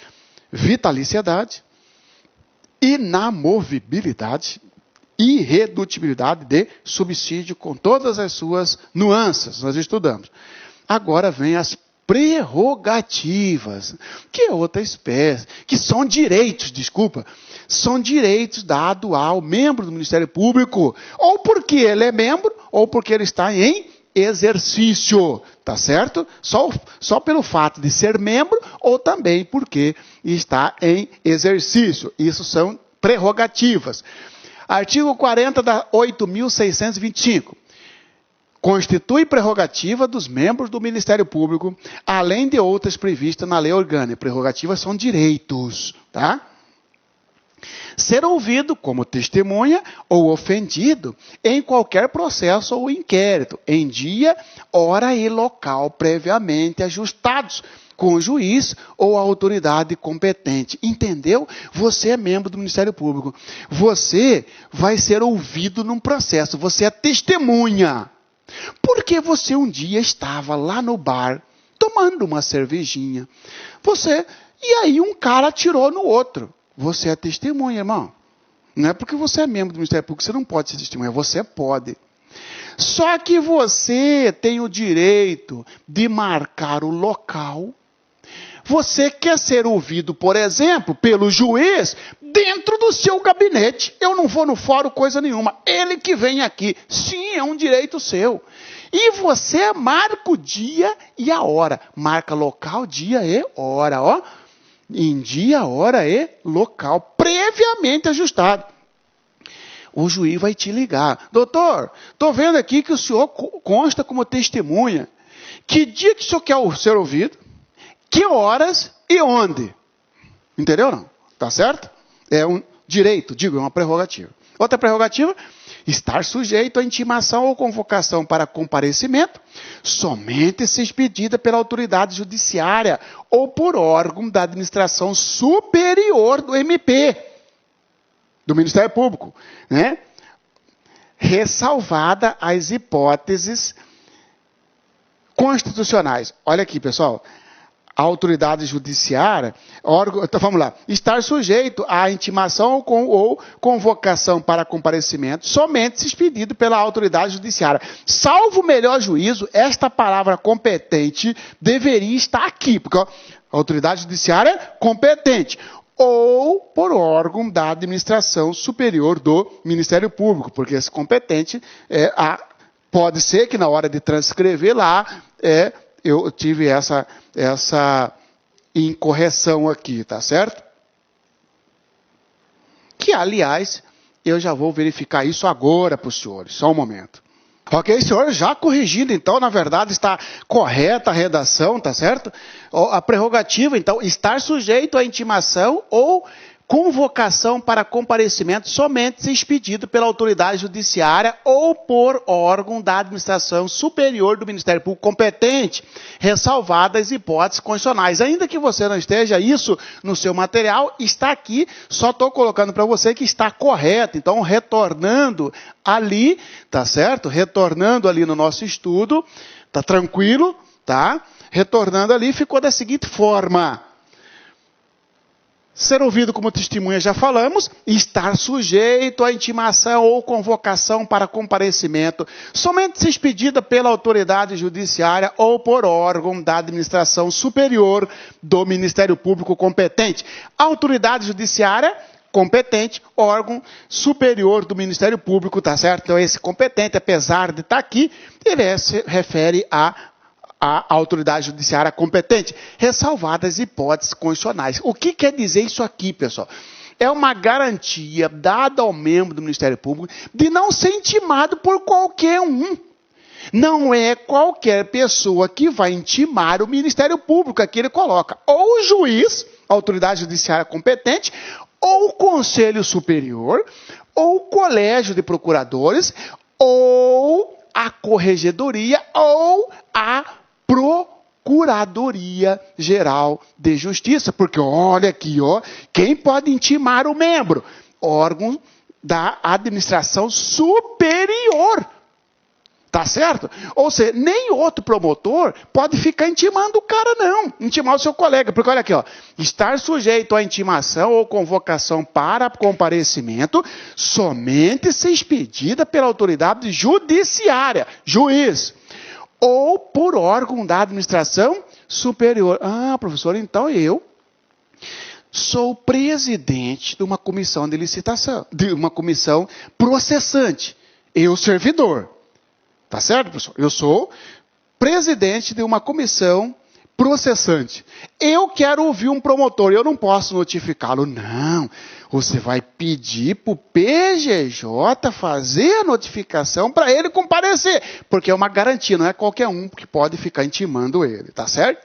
vitaliciedade, inamovibilidade, irredutibilidade de subsídio com todas as suas nuances. Nós estudamos. Agora vem as prerrogativas, que é outra espécie, que são direitos, são direitos dados ao membro do Ministério Público, ou porque ele é membro, ou porque ele está em exercício, tá certo? Só pelo fato de ser membro, ou também porque está em exercício. Isso são prerrogativas. Artigo 40 da 8.625. Constitui prerrogativa dos membros do Ministério Público, além de outras previstas na lei orgânica. Prerrogativas são direitos, tá? Ser ouvido como testemunha ou ofendido em qualquer processo ou inquérito, em dia, hora e local previamente ajustados com o juiz ou a autoridade competente. Entendeu? Você é membro do Ministério Público. Você vai ser ouvido num processo. Você é testemunha. Porque você um dia estava lá no bar, tomando uma cervejinha. Você E aí um cara atirou no outro. Você é testemunha, irmão. Não é porque você é membro do Ministério Público que você não pode ser testemunha. Você pode. Só que você tem o direito de marcar o local. Você quer ser ouvido, por exemplo, pelo juiz dentro do seu gabinete. Eu não vou no fórum coisa nenhuma. Ele que vem aqui. Sim, é um direito seu. E você marca o dia e a hora. Marca local, dia e hora, ó. Em dia, hora e local, previamente ajustado. O juiz vai te ligar. Doutor, estou vendo aqui que o senhor consta como testemunha. Que dia que o senhor quer ser ouvido? Que horas e onde? Entendeu não? Tá certo? É um direito, digo, é uma prerrogativa. Outra prerrogativa, estar sujeito à intimação ou convocação para comparecimento, somente se expedida pela autoridade judiciária ou por órgão da administração superior do MP, do Ministério Público, né? Ressalvada as hipóteses constitucionais. Olha aqui, pessoal. A autoridade judiciária, órgão, então vamos lá, estar sujeito à intimação ou convocação para comparecimento, somente se expedido pela autoridade judiciária. Salvo o melhor juízo, esta palavra competente deveria estar aqui, porque ó, a autoridade judiciária é competente, ou por órgão da administração superior do Ministério Público, porque esse competente pode ser que na hora de transcrever lá eu tive essa incorreção aqui, tá certo? Que, aliás, eu já vou verificar isso agora para os senhores, só um momento. Ok, senhores, já corrigido, então, na verdade, está correta a redação, tá certo? A prerrogativa, então, estar sujeito à intimação ou convocação para comparecimento somente se expedido pela autoridade judiciária ou por órgão da administração superior do Ministério Público competente, ressalvadas hipóteses constitucionais. Ainda que você não esteja isso no seu material, está aqui, só estou colocando para você que está correto. Então, retornando ali, tá certo? Retornando ali no nosso estudo, tá tranquilo, tá? Retornando ali, ficou da seguinte forma. Ser ouvido como testemunha, já falamos, estar sujeito à intimação ou convocação para comparecimento, somente se expedida pela autoridade judiciária ou por órgão da administração superior do Ministério Público competente. A autoridade judiciária competente, órgão superior do Ministério Público, tá certo? Então esse competente, apesar de estar aqui, ele se refere a autoridade judiciária competente, ressalvadas hipóteses constitucionais. O que quer dizer isso aqui, pessoal? É uma garantia dada ao membro do Ministério Público de não ser intimado por qualquer um. Não é qualquer pessoa que vai intimar o Ministério Público, aqui ele coloca ou o juiz, a autoridade judiciária competente, ou o Conselho Superior, ou o Colégio de Procuradores, ou a Corregedoria, ou a Procuradoria Geral de Justiça, porque olha aqui, ó, quem pode intimar o membro? Órgão da administração superior. Tá certo? Ou seja, nem outro promotor pode ficar intimando o cara, não. Intimar o seu colega. Porque olha aqui, ó, estar sujeito à intimação ou convocação para comparecimento somente se expedida pela autoridade judiciária, juiz, ou por órgão da administração superior. Ah, professor, então eu sou presidente de uma comissão de licitação, de uma comissão processante. Eu, servidor. Tá certo, professor? Eu sou presidente de uma comissão processante. Eu quero ouvir um promotor, eu não posso notificá-lo. Não, você vai pedir para o PGJ fazer a notificação para ele comparecer, porque é uma garantia, não é qualquer um que pode ficar intimando ele, tá certo?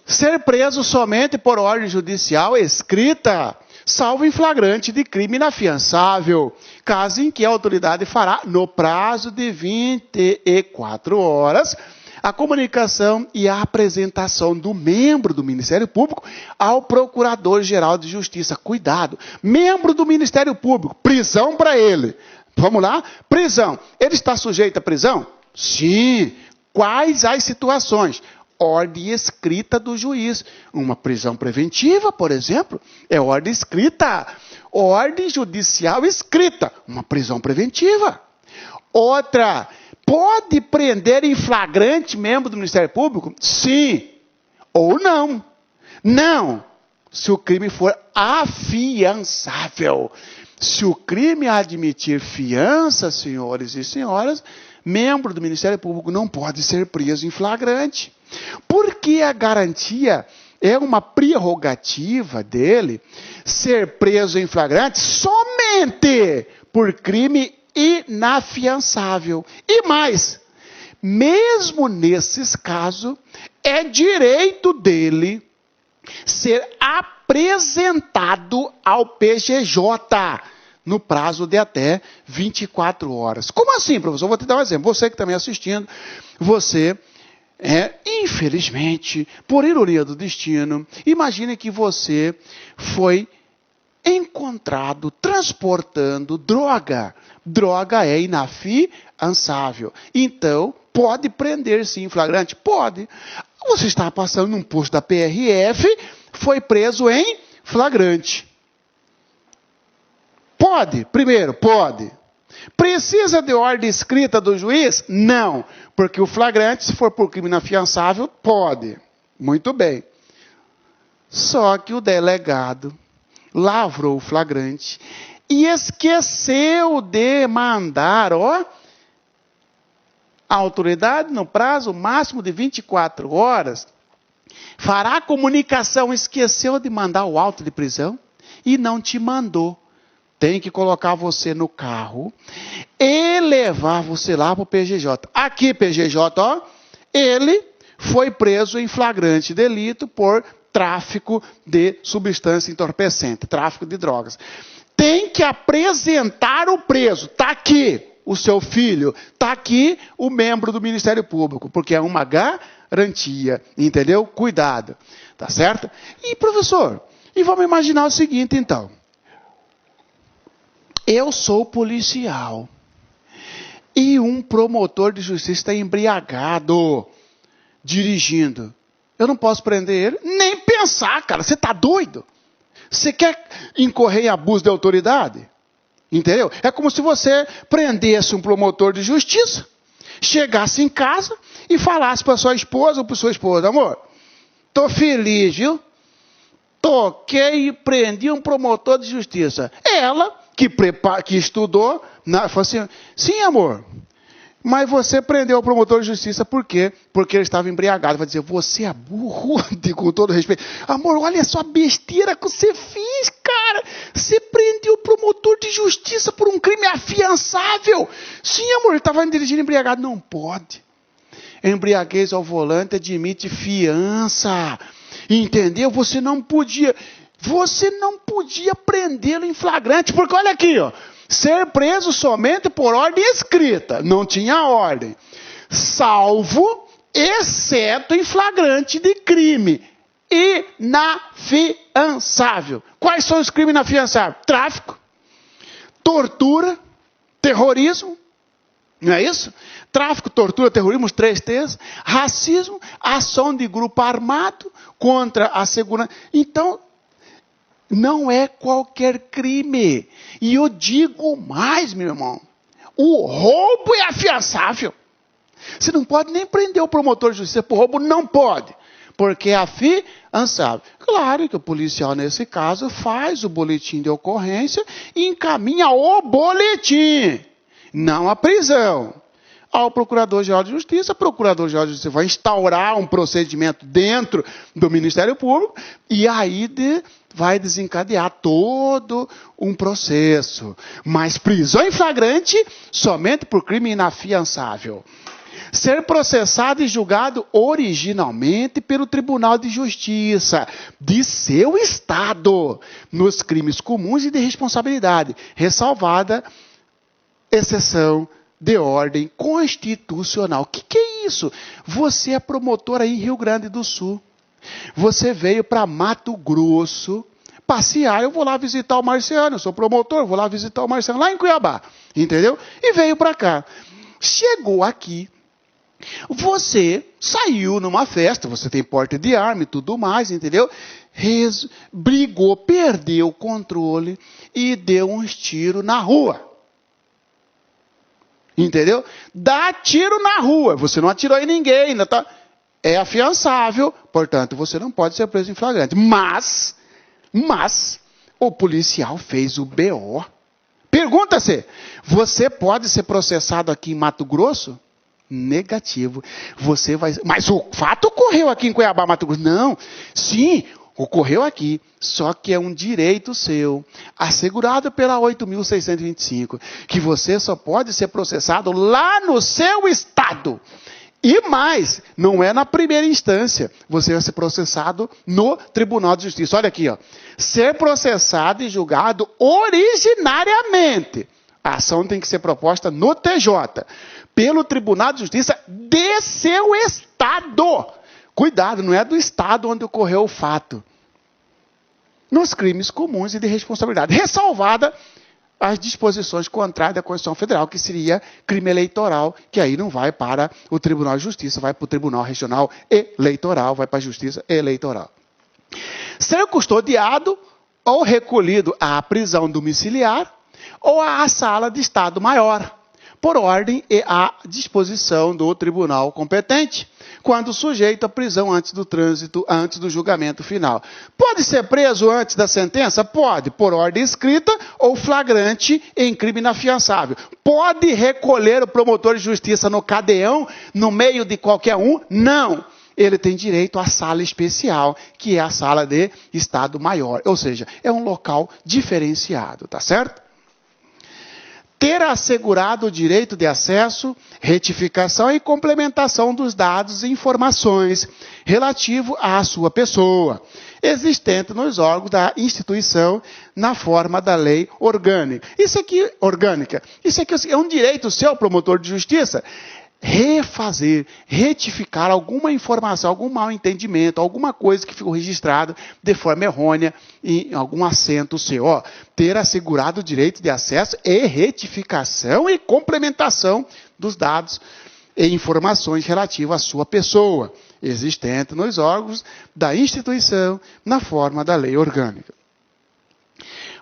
Ser preso somente por ordem judicial escrita, salvo em flagrante de crime inafiançável, caso em que a autoridade fará, no prazo de 24 horas, a comunicação e a apresentação do membro do Ministério Público ao Procurador-Geral de Justiça. Cuidado, membro do Ministério Público, prisão para ele. Vamos lá? Prisão. Ele está sujeito à prisão? Sim. Quais as situações? ordem escrita do juiz. Uma prisão preventiva, por exemplo, é ordem escrita. Ordem judicial escrita, uma prisão preventiva. Outra, pode prender em flagrante membro do Ministério Público? Sim. Ou não. Não. Se o crime for afiançável. Se o crime admitir fiança, senhores e senhoras, membro do Ministério Público não pode ser preso em flagrante. Porque a garantia é uma prerrogativa dele ser preso em flagrante somente por crime inafiançável. E mais, mesmo nesses casos, é direito dele ser apresentado ao PGJ no prazo de até 24 horas. Como assim, professor? Vou te dar um exemplo. Você que está me assistindo, você, infelizmente, por ironia do destino, imagine que você foi encontrado transportando droga. Droga é inafiançável. Então, pode prender-se em flagrante? Pode. Você está passando num posto da PRF, foi preso em flagrante. Pode? Primeiro, pode. Precisa de ordem escrita do juiz? Não. Porque o flagrante, se for por crime inafiançável, pode. Muito bem. Só que o delegado lavrou o flagrante e esqueceu de mandar, a autoridade, no prazo máximo de 24 horas, fará a comunicação, esqueceu de mandar o auto de prisão e não te mandou. Tem que colocar você no carro e levar você lá para o PGJ. Aqui, PGJ, ele foi preso em flagrante delito por tráfico de substância entorpecente, tráfico de drogas. Tem que apresentar o preso. Está aqui o seu filho, está aqui o membro do Ministério Público, porque é uma garantia, entendeu? Cuidado, tá certo? E, professor, e vamos imaginar o seguinte, então. Eu sou policial e um promotor de justiça está embriagado, dirigindo. Eu não posso prender ele? Nem pensar, cara. Você está doido? Você quer incorrer em abuso de autoridade? Entendeu? É como se você prendesse um promotor de justiça, chegasse em casa e falasse para sua esposa ou para sua esposa: amor, tô feliz, viu? Toquei e prendi um promotor de justiça. Ela, que estudou, falou assim: sim, amor, mas você prendeu o promotor de justiça por quê? Porque ele estava embriagado. Vai dizer: você é burro, com todo respeito. Amor, olha só a besteira que você fez, cara. Você prendeu o promotor de justiça por um crime afiançável. Sim, amor, ele estava dirigindo embriagado. Não pode. Embriaguez ao volante admite fiança. Entendeu? Você não podia prendê-lo em flagrante. Porque olha aqui, ser preso somente por ordem escrita. Não tinha ordem. Salvo, exceto em flagrante de crime inafiançável. Quais são os crimes inafiançáveis? Tráfico, tortura, terrorismo. Não é isso? Tráfico, tortura, terrorismo, os 3 T's. Racismo, ação de grupo armado contra a segurança. Então, não é qualquer crime. E eu digo mais, meu irmão. O roubo é afiançável. Você não pode nem prender o promotor de justiça por roubo, não pode. Porque é afiançável. Claro que o policial, nesse caso, faz o boletim de ocorrência e encaminha o boletim, não a prisão, ao Procurador-Geral de Justiça. O Procurador-Geral de Justiça vai instaurar um procedimento dentro do Ministério Público e aí vai desencadear todo um processo. Mas prisão em flagrante somente por crime inafiançável. Ser processado e julgado originalmente pelo Tribunal de Justiça de seu Estado, nos crimes comuns e de responsabilidade, ressalvada exceção de ordem constitucional. O que é isso? Você é promotor aí em Rio Grande do Sul. Você veio para Mato Grosso passear. Eu vou lá visitar o Marciano. Eu sou promotor, vou lá visitar o Marciano lá em Cuiabá. Entendeu? E veio para cá. Chegou aqui. Você saiu numa festa, você tem porte de arma e tudo mais, entendeu? Brigou, perdeu o controle e deu uns tiros na rua. Entendeu? Dá tiro na rua, você não atirou em ninguém, ainda tá... É afiançável, portanto, você não pode ser preso em flagrante. Mas, o policial fez o BO. Pergunta-se, você pode ser processado aqui em Mato Grosso? Negativo. Você vai... Mas o fato ocorreu aqui em Cuiabá, Mato Grosso. Não, sim, ocorreu aqui. Só que é um direito seu, assegurado pela 8.625, que você só pode ser processado lá no seu estado. E mais, não é na primeira instância. Você vai ser processado no Tribunal de Justiça. Olha aqui, ó. Ser processado e julgado originariamente. A ação tem que ser proposta no TJ, pelo Tribunal de Justiça de seu estado. Cuidado, não é do estado onde ocorreu o fato. Nos crimes comuns e de responsabilidade. Ressalvada as disposições contrárias da Constituição Federal, que seria crime eleitoral, que aí não vai para o Tribunal de Justiça, vai para o Tribunal Regional Eleitoral, vai para a Justiça Eleitoral. Ser custodiado ou recolhido à prisão domiciliar ou à sala de Estado Maior, por ordem e à disposição do tribunal competente, quando sujeito à prisão antes do trânsito, antes do julgamento final. Pode ser preso antes da sentença? Pode, por ordem escrita ou flagrante em crime inafiançável. Pode recolher o promotor de justiça no cadeão, no meio de qualquer um? Não. Ele tem direito à sala especial, que é a sala de Estado Maior. Ou seja, é um local diferenciado, tá certo? Ter assegurado o direito de acesso, retificação e complementação dos dados e informações relativo à sua pessoa, existente nos órgãos da instituição na forma da lei orgânica. Isso aqui é um direito seu, promotor de justiça, refazer, retificar alguma informação, algum mal entendimento, alguma coisa que ficou registrada de forma errônea em algum assento seu. Ó, ter assegurado o direito de acesso e retificação e complementação dos dados e informações relativas à sua pessoa, existente nos órgãos da instituição na forma da lei orgânica.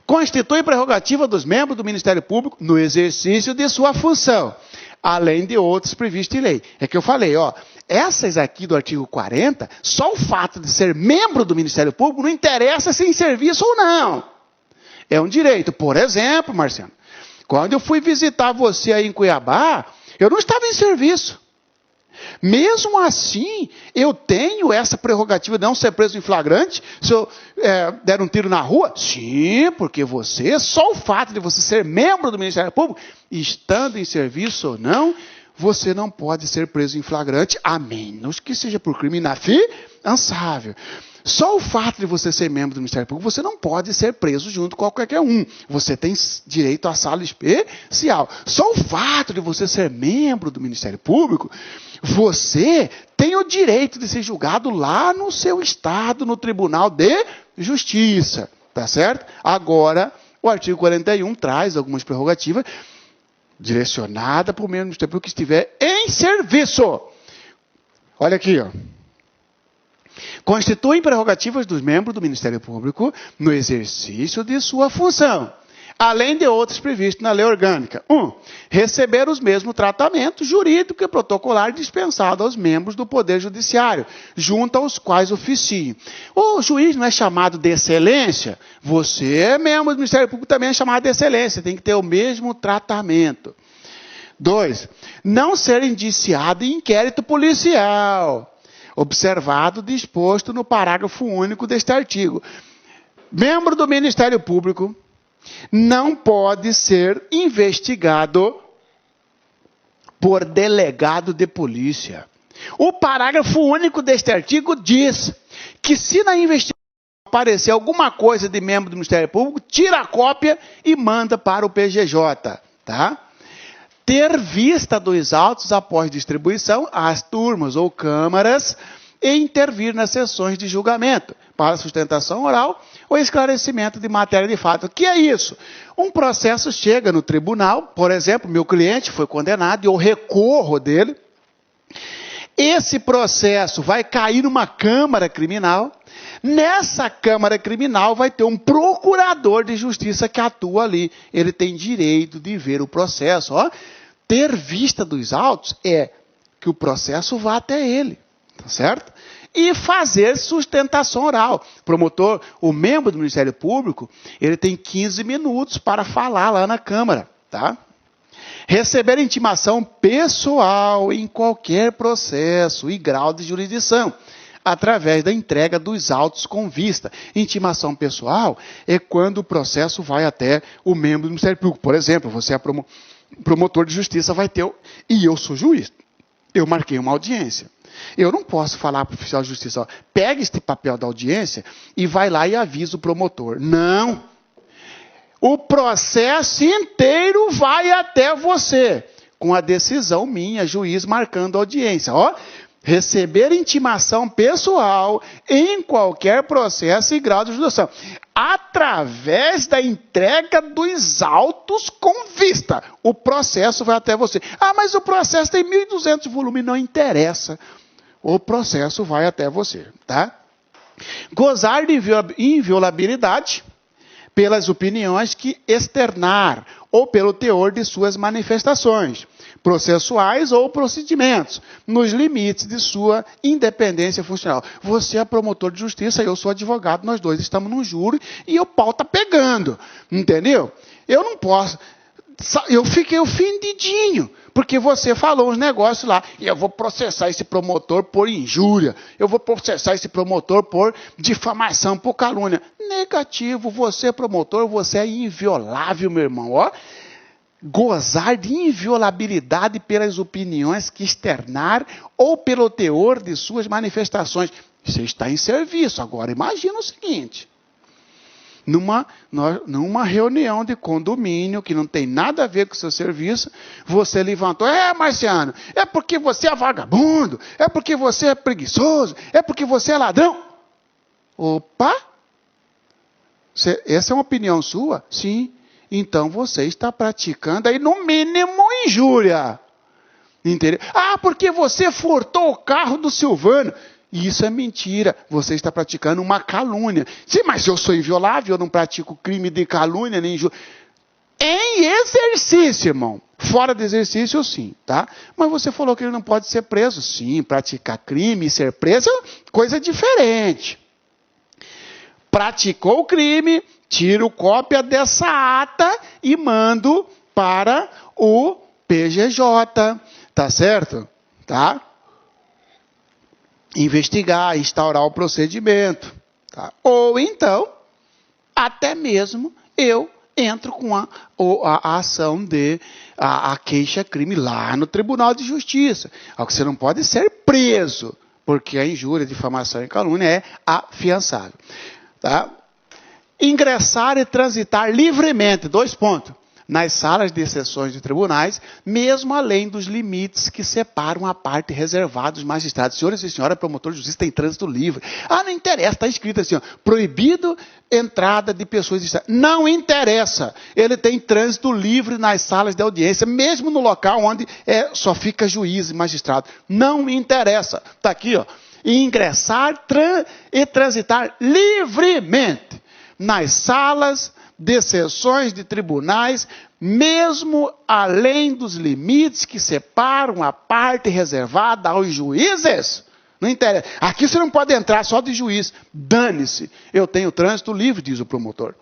Constitui prerrogativa dos membros do Ministério Público no exercício de sua função, além de outros previstos em lei. É que eu falei, ó, essas aqui do artigo 40, só o fato de ser membro do Ministério Público não interessa se em serviço ou não. É um direito. Por exemplo, Marciano, quando eu fui visitar você aí em Cuiabá, eu não estava em serviço. Mesmo assim, eu tenho essa prerrogativa de não ser preso em flagrante se eu der um tiro na rua? Sim, porque você, só o fato de você ser membro do Ministério Público, estando em serviço ou não, você não pode ser preso em flagrante, a menos que seja por crime inafiançável. Só o fato de você ser membro do Ministério Público, você não pode ser preso junto com qualquer um. Você tem direito à sala especial. Só o fato de você ser membro do Ministério Público, você tem o direito de ser julgado lá no seu estado, no Tribunal de Justiça. Tá certo? Agora, o artigo 41 traz algumas prerrogativas direcionadas para o membro do Ministério Público que estiver em serviço. Olha aqui, ó. Constituem prerrogativas dos membros do Ministério Público no exercício de sua função, além de outros previstos na lei orgânica. 1. Receber os mesmos tratamentos jurídico e protocolar dispensados aos membros do Poder Judiciário, junto aos quais oficiem. O juiz não é chamado de excelência? Você, membro do Ministério Público, também é chamado de excelência, tem que ter o mesmo tratamento. 2. Não ser indiciado em inquérito policial, observado disposto no parágrafo único deste artigo. Membro do Ministério Público não pode ser investigado por delegado de polícia. O parágrafo único deste artigo diz que se na investigação aparecer alguma coisa de membro do Ministério Público, tira a cópia e manda para o PGJ, tá? Ter vista dos autos após distribuição às turmas ou câmaras e intervir nas sessões de julgamento para sustentação oral ou esclarecimento de matéria de fato. O que é isso? Um processo chega no tribunal, por exemplo, meu cliente foi condenado e eu recorro dele, Esse processo vai cair numa Câmara Criminal. Nessa Câmara Criminal vai ter um procurador de justiça que atua ali. Ele tem direito de ver o processo. Ó, ter vista dos autos é que o processo vá até ele, tá certo? E fazer sustentação oral. Promotor, o membro do Ministério Público, ele tem 15 minutos para falar lá na Câmara, tá? Receber intimação pessoal em qualquer processo e grau de jurisdição, através da entrega dos autos com vista. Intimação pessoal é quando o processo vai até o membro do Ministério Público. Por exemplo, você é promotor de justiça, vai ter... E eu sou juiz. Eu marquei uma audiência. Eu não posso falar para o oficial de justiça, ó, pega este papel da audiência e vai lá e avisa o promotor. Não. O processo inteiro vai até você, com a decisão minha, juiz marcando a audiência. Ó, receber intimação pessoal em qualquer processo e grau de jurisdição, através da entrega dos autos com vista. O processo vai até você. Ah, mas o processo tem 1.200 de volume, não interessa. O processo vai até você, tá? Gozar de inviolabilidade pelas opiniões que externar ou pelo teor de suas manifestações, processuais ou procedimentos, nos limites de sua independência funcional. Você é promotor de justiça, eu sou advogado, nós dois estamos num júri e o pau está pegando, entendeu? Eu não posso... Eu fiquei ofendidinho, porque você falou uns negócios lá, e eu vou processar esse promotor por injúria, eu vou processar esse promotor por difamação, por calúnia. Negativo, você é promotor, você é inviolável, meu irmão. Ó, gozar de inviolabilidade pelas opiniões que externar ou pelo teor de suas manifestações. Você está em serviço. Agora, imagina o seguinte. Numa reunião de condomínio, que não tem nada a ver com o seu serviço, você levantou, Marciano, é porque você é vagabundo, é porque você é preguiçoso, é porque você é ladrão. Opa! Essa é uma opinião sua? Sim. Então você está praticando aí, no mínimo, injúria. Entendeu? Ah, porque você furtou o carro do Silvano. Isso é mentira. Você está praticando uma calúnia. Sim, mas eu sou inviolável, eu não pratico crime de calúnia, nem injúria. Em exercício, irmão. Fora do exercício, sim, tá? Mas você falou que ele não pode ser preso. Sim, praticar crime e ser preso é coisa diferente. Praticou o crime, tiro cópia dessa ata e mando para o PGJ. Tá certo? Tá? Investigar, instaurar o procedimento. Tá? Ou então, até mesmo eu entro com a ação de a queixa-crime lá no Tribunal de Justiça. Você não pode ser preso, porque a injúria, difamação e calúnia é afiançável. Tá? Ingressar e transitar livremente, 2 pontos. Nas salas de sessões de tribunais, mesmo além dos limites que separam a parte reservada dos magistrados. Senhores e senhoras, promotor de justiça tem trânsito livre. Ah, não interessa, está escrito assim, ó, proibido entrada de pessoas distantes. Não interessa, ele tem trânsito livre nas salas de audiência, mesmo no local onde só fica juiz e magistrado. Não interessa. Está aqui, ó, ingressar e transitar livremente nas salas de sessões de tribunais, mesmo além dos limites que separam a parte reservada aos juízes. Não interessa. Aqui você não pode entrar só de juiz. Dane-se. Eu tenho trânsito livre, diz o promotor.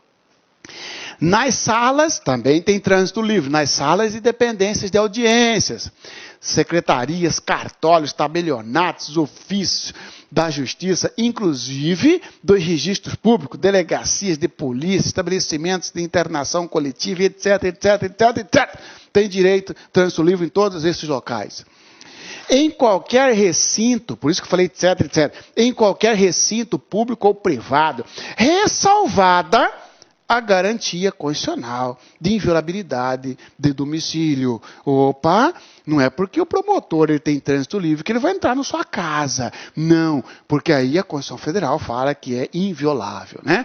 Nas salas, também tem trânsito livre. Nas salas e dependências de audiências. Secretarias, cartórios, tabelionatos, ofícios da justiça, inclusive dos registros públicos, delegacias de polícia, estabelecimentos de internação coletiva, etc, etc, etc, etc. Tem direito, trânsito livre em todos esses locais. Em qualquer recinto, por isso que eu falei etc, etc, em qualquer recinto público ou privado, ressalvada a garantia constitucional de inviolabilidade de domicílio. Opa, não é porque o promotor ele tem trânsito livre que ele vai entrar na sua casa. Não, porque aí a Constituição Federal fala que é inviolável, né?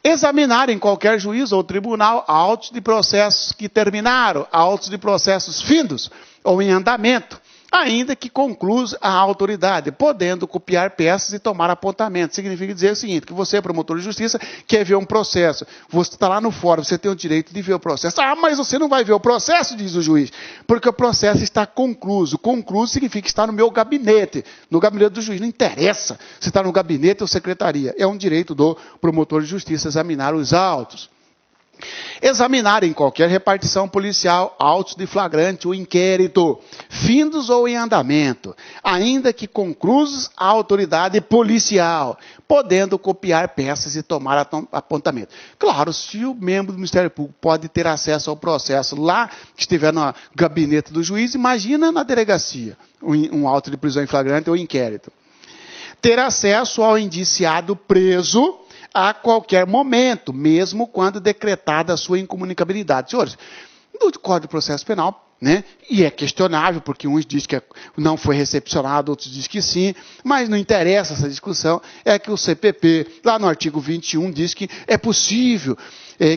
Examinar em qualquer juiz ou tribunal autos de processos que terminaram, autos de processos findos ou em andamento, ainda que conclusa a autoridade, podendo copiar peças e tomar apontamento. Significa dizer o seguinte, que você, promotor de justiça, quer ver um processo. Você está lá no fórum, você tem o direito de ver o processo. Ah, mas você não vai ver o processo, diz o juiz, porque o processo está concluso. Concluso significa que está no meu gabinete, no gabinete do juiz. Não interessa se está no gabinete ou secretaria. É um direito do promotor de justiça examinar os autos. Examinar em qualquer repartição policial autos de flagrante ou inquérito, findos ou em andamento, ainda que conclusos a autoridade policial, podendo copiar peças e tomar apontamento. Claro, se o membro do Ministério Público pode ter acesso ao processo lá que estiver no gabinete do juiz, imagina na delegacia, um auto de prisão em flagrante ou inquérito. Ter acesso ao indiciado preso a qualquer momento, mesmo quando decretada a sua incomunicabilidade. Senhores, no Código de Processo Penal, né, e é questionável, porque uns dizem que não foi recepcionado, outros dizem que sim, mas não interessa essa discussão, é que o CPP, lá no artigo 21, diz que é possível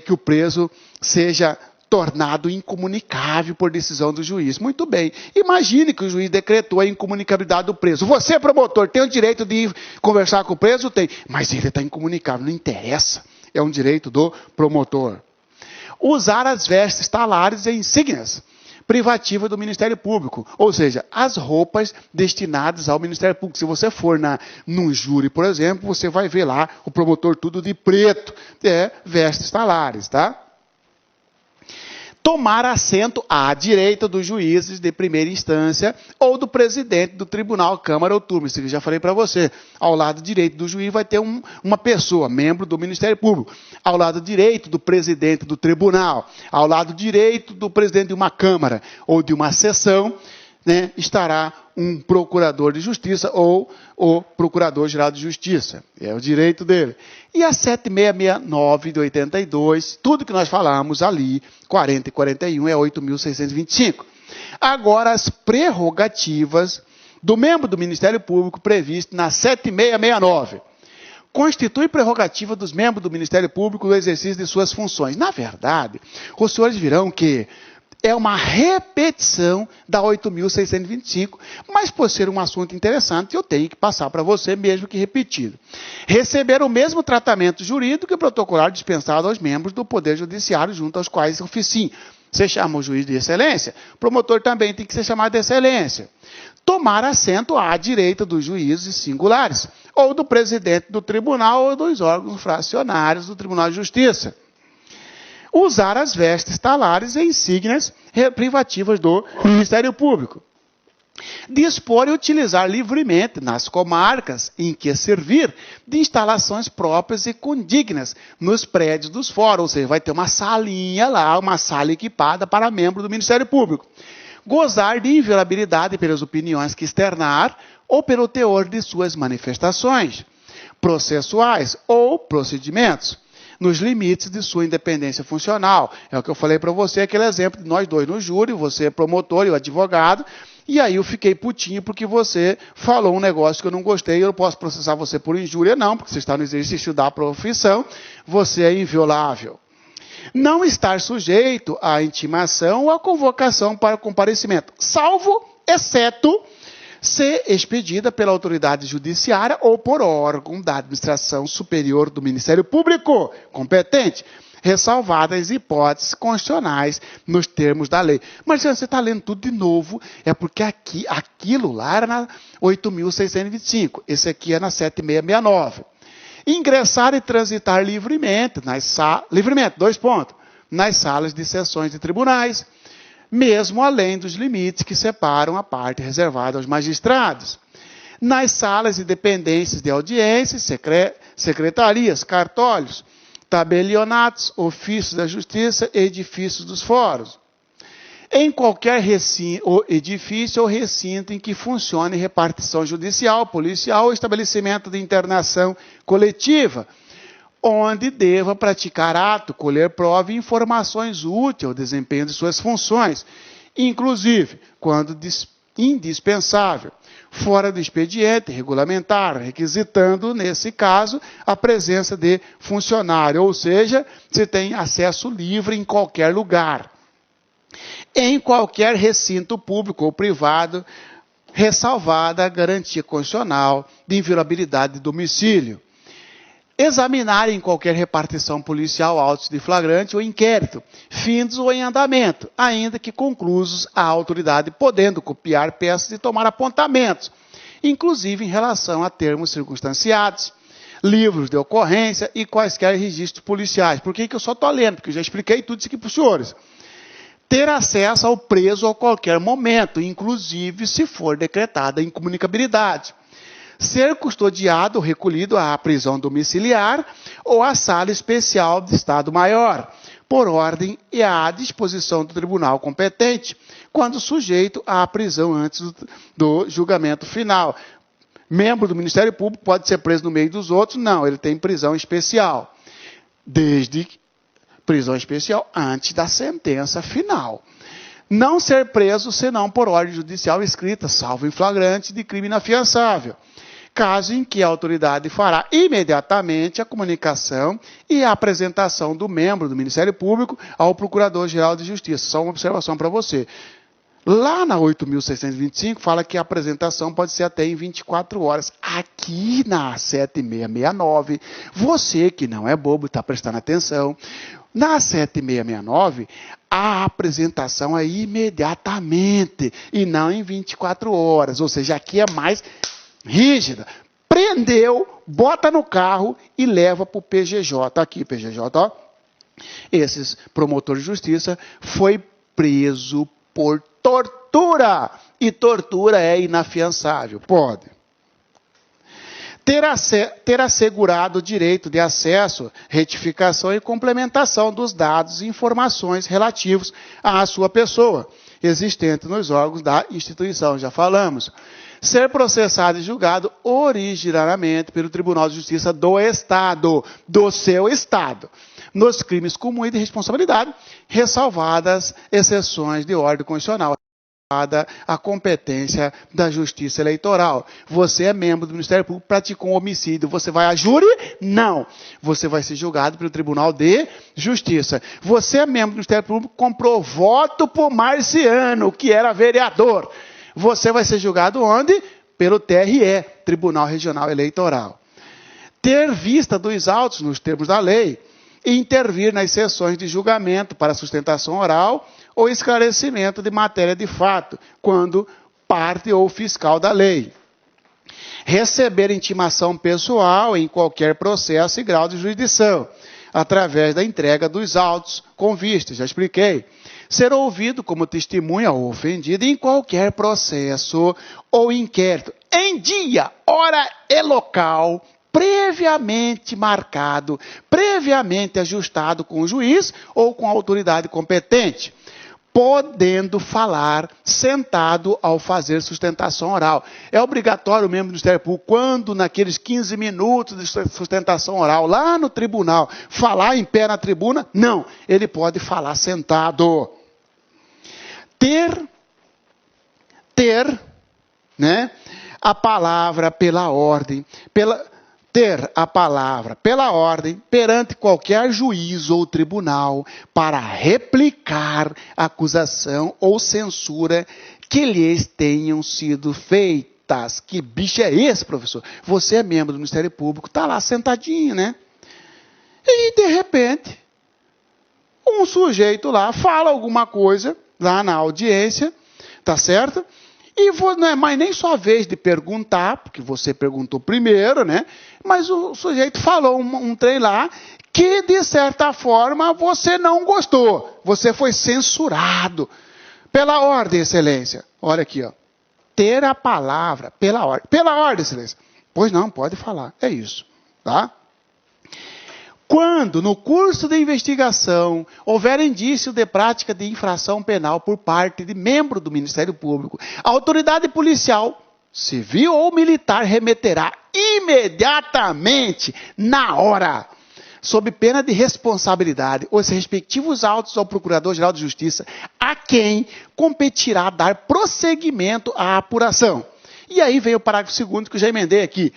que o preso seja tornado incomunicável por decisão do juiz. Muito bem. Imagine que o juiz decretou a incomunicabilidade do preso. Você, promotor, tem o direito de ir conversar com o preso? Tem. Mas ele está incomunicável. Não interessa. É um direito do promotor. Usar as vestes, talares e insígnias privativas do Ministério Público. Ou seja, as roupas destinadas ao Ministério Público. Se você for num júri, por exemplo, você vai ver lá o promotor tudo de preto. Vestes, talares, tá? Tomar assento à direita dos juízes de primeira instância ou do presidente do tribunal, câmara ou turma. Isso que eu já falei para você. Ao lado direito do juiz vai ter uma pessoa, membro do Ministério Público. Ao lado direito do presidente do tribunal. Ao lado direito do presidente de uma câmara ou de uma seção, né, estará um procurador de justiça ou o procurador-geral de justiça. É o direito dele. E a 7669 de 82, tudo que nós falamos ali, 40 e 41, é 8.625. Agora, as prerrogativas do membro do Ministério Público previsto na 7669. Constitui prerrogativa dos membros do Ministério Público o exercício de suas funções. Na verdade, os senhores virão que é uma repetição da 8.625, mas por ser um assunto interessante, eu tenho que passar para você, mesmo que repetido. Receber o mesmo tratamento jurídico e protocolar dispensado aos membros do Poder Judiciário, junto aos quais oficiem. Você chama o juiz de excelência, o promotor também tem que ser chamado de excelência. Tomar assento à direita dos juízes singulares, ou do presidente do tribunal, ou dos órgãos fracionários do Tribunal de Justiça. Usar as vestes, talares e insígnias privativas do Ministério Público. Dispor e utilizar livremente, nas comarcas em que servir, de instalações próprias e condignas nos prédios dos fóruns. Ou seja, vai ter uma salinha lá, uma sala equipada para membro do Ministério Público. Gozar de inviolabilidade pelas opiniões que externar ou pelo teor de suas manifestações processuais ou procedimentos, nos limites de sua independência funcional. É o que eu falei para você, aquele exemplo de nós dois no júri, você é promotor e o advogado, e aí eu fiquei putinho porque você falou um negócio que eu não gostei, eu não posso processar você por injúria, não, porque você está no exercício da profissão, você é inviolável. Não estar sujeito à intimação ou à convocação para comparecimento, salvo, exceto, ser expedida pela autoridade judiciária ou por órgão da administração superior do Ministério Público competente, ressalvadas hipóteses constitucionais nos termos da lei. Mas se você está lendo tudo de novo, é porque aquilo lá era na 8.625, esse aqui é na 7669. Ingressar e transitar livremente, nas salas de sessões de tribunais, mesmo além dos limites que separam a parte reservada aos magistrados. Nas salas e dependências de audiências, secretarias, cartórios, tabelionatos, ofícios da justiça e edifícios dos fóruns. Em qualquer edifício ou recinto em que funcione repartição judicial, policial ou estabelecimento de internação coletiva, onde deva praticar ato, colher prova e informações úteis ao desempenho de suas funções, inclusive, quando indispensável, fora do expediente regulamentar, requisitando, nesse caso, a presença de funcionário, ou seja, você tem acesso livre em qualquer lugar. Em qualquer recinto público ou privado, ressalvada a garantia constitucional de inviolabilidade de domicílio. Examinar em qualquer repartição policial autos de flagrante ou inquérito, findos ou em andamento, ainda que conclusos, a autoridade podendo copiar peças e tomar apontamentos, inclusive em relação a termos circunstanciados, livros de ocorrência e quaisquer registros policiais. Por que eu só estou lendo? Porque eu já expliquei tudo isso aqui para os senhores. Ter acesso ao preso a qualquer momento, inclusive se for decretada a incomunicabilidade. Ser custodiado ou recolhido à prisão domiciliar ou à sala especial de Estado-Maior, por ordem e à disposição do tribunal competente, quando sujeito à prisão antes do julgamento final. Membro do Ministério Público pode ser preso no meio dos outros? Não, ele tem prisão especial. Desde prisão especial antes da sentença final. Não ser preso senão por ordem judicial escrita, salvo em flagrante de crime inafiançável. Caso em que a autoridade fará imediatamente a comunicação e a apresentação do membro do Ministério Público ao Procurador-Geral de Justiça. Só uma observação para você. Lá na 8.625 fala que a apresentação pode ser até em 24 horas. Aqui na 7669, você que não é bobo, está prestando atenção, na 7669, a apresentação é imediatamente e não em 24 horas. Ou seja, aqui é mais rígida. Prendeu, bota no carro e leva para o PGJ. Aqui, PGJ, ó. Esses promotores de justiça foi preso por tortura. E tortura é inafiançável. Pode. Ter assegurado o direito de acesso, retificação e complementação dos dados e informações relativos à sua pessoa, existente nos órgãos da instituição, já falamos. Ser processado e julgado originariamente pelo Tribunal de Justiça do Estado, do seu Estado, nos crimes comuns de responsabilidade, ressalvadas exceções de ordem constitucional, a competência da Justiça Eleitoral. Você é membro do Ministério Público, praticou um homicídio, você vai a júri? Não. Você vai ser julgado pelo Tribunal de Justiça. Você é membro do Ministério Público, comprou voto por Marciano, que era vereador. Você vai ser julgado onde? Pelo TRE, Tribunal Regional Eleitoral. Ter vista dos autos nos termos da lei e intervir nas sessões de julgamento para sustentação oral ou esclarecimento de matéria de fato, quando parte ou fiscal da lei. Receber intimação pessoal em qualquer processo e grau de jurisdição, através da entrega dos autos com vista, já expliquei. Ser ouvido como testemunha ou ofendido em qualquer processo ou inquérito, em dia, hora e local, previamente marcado, previamente ajustado com o juiz ou com a autoridade competente, podendo falar sentado ao fazer sustentação oral. É obrigatório o membro do Ministério Público, quando naqueles 15 minutos de sustentação oral, lá no tribunal, falar em pé na tribuna? Não, ele pode falar sentado. Ter, né, a palavra pela ordem, ter a palavra pela ordem perante qualquer juiz ou tribunal para replicar acusação ou censura que lhes tenham sido feitas. Que bicho é esse, professor? Você é membro do Ministério Público, está lá sentadinho, né? E, de repente, um sujeito lá fala alguma coisa lá na audiência, tá certo? E não é mais nem sua vez de perguntar, porque você perguntou primeiro, né? Mas o sujeito falou um trem lá que, de certa forma, você não gostou. Você foi censurado. Pela ordem, excelência. Olha aqui, ó. Ter a palavra pela ordem. Pela ordem, excelência. Pois não, pode falar. É isso, tá? Quando, no curso de investigação, houver indício de prática de infração penal por parte de membro do Ministério Público, a autoridade policial, civil ou militar, remeterá imediatamente, na hora, sob pena de responsabilidade, os respectivos autos ao Procurador-Geral de Justiça, a quem competirá dar prosseguimento à apuração. E aí vem o parágrafo 2º que eu já emendei aqui.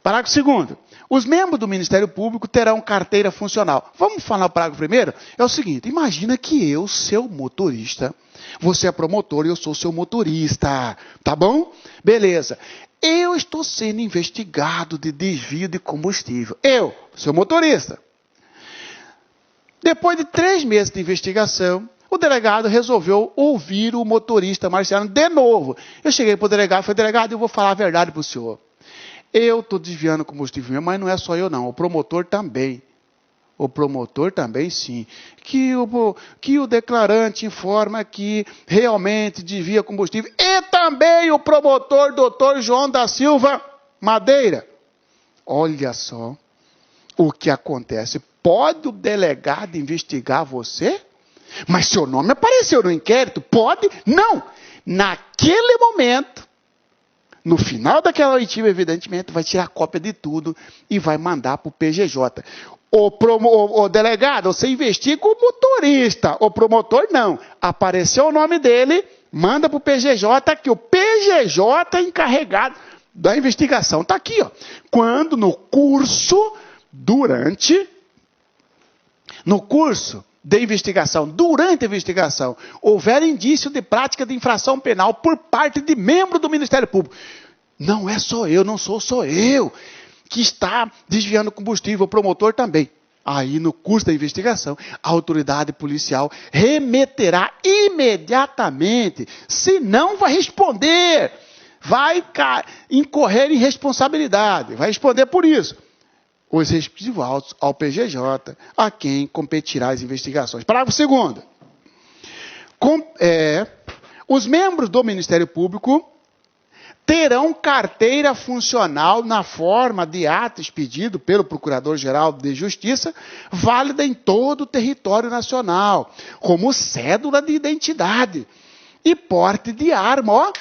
Parágrafo 2º. Os membros do Ministério Público terão carteira funcional. Vamos falar o parágrafo primeiro? É o seguinte, imagina que eu, seu motorista, você é promotor e eu sou seu motorista, tá bom? Beleza. Eu estou sendo investigado de desvio de combustível. Eu, seu motorista. Depois de 3 meses de investigação, o delegado resolveu ouvir o motorista Marciano de novo. Eu cheguei para o delegado e falei, delegado, eu vou falar a verdade para o senhor. Eu estou desviando combustível mesmo, mas não é só eu não, o promotor também. O promotor também, sim. Que o declarante informa que realmente desvia combustível. E também o promotor, doutor João da Silva Madeira. Olha só o que acontece. Pode o delegado investigar você? Mas seu nome apareceu no inquérito? Pode? Não. Naquele momento, no final daquela oitiva, evidentemente, vai tirar cópia de tudo e vai mandar para o PGJ. O delegado, você investiga o motorista. O promotor, não. Apareceu o nome dele, manda para o PGJ, que o PGJ é encarregado da investigação. Está aqui, ó. Quando no curso de investigação, durante a investigação, houver indício de prática de infração penal por parte de membro do Ministério Público. Não é só eu, não sou só eu que está desviando combustível, o promotor também. Aí, no curso da investigação, a autoridade policial remeterá imediatamente, se não vai responder, vai incorrer em responsabilidade, vai responder por isso. Os respectivos autos ao PGJ, a quem competirá as investigações. Parágrafo 2º. Os membros do Ministério Público terão carteira funcional na forma de ato expedido pelo Procurador-Geral de Justiça, válida em todo o território nacional, como cédula de identidade e porte de arma. Ó,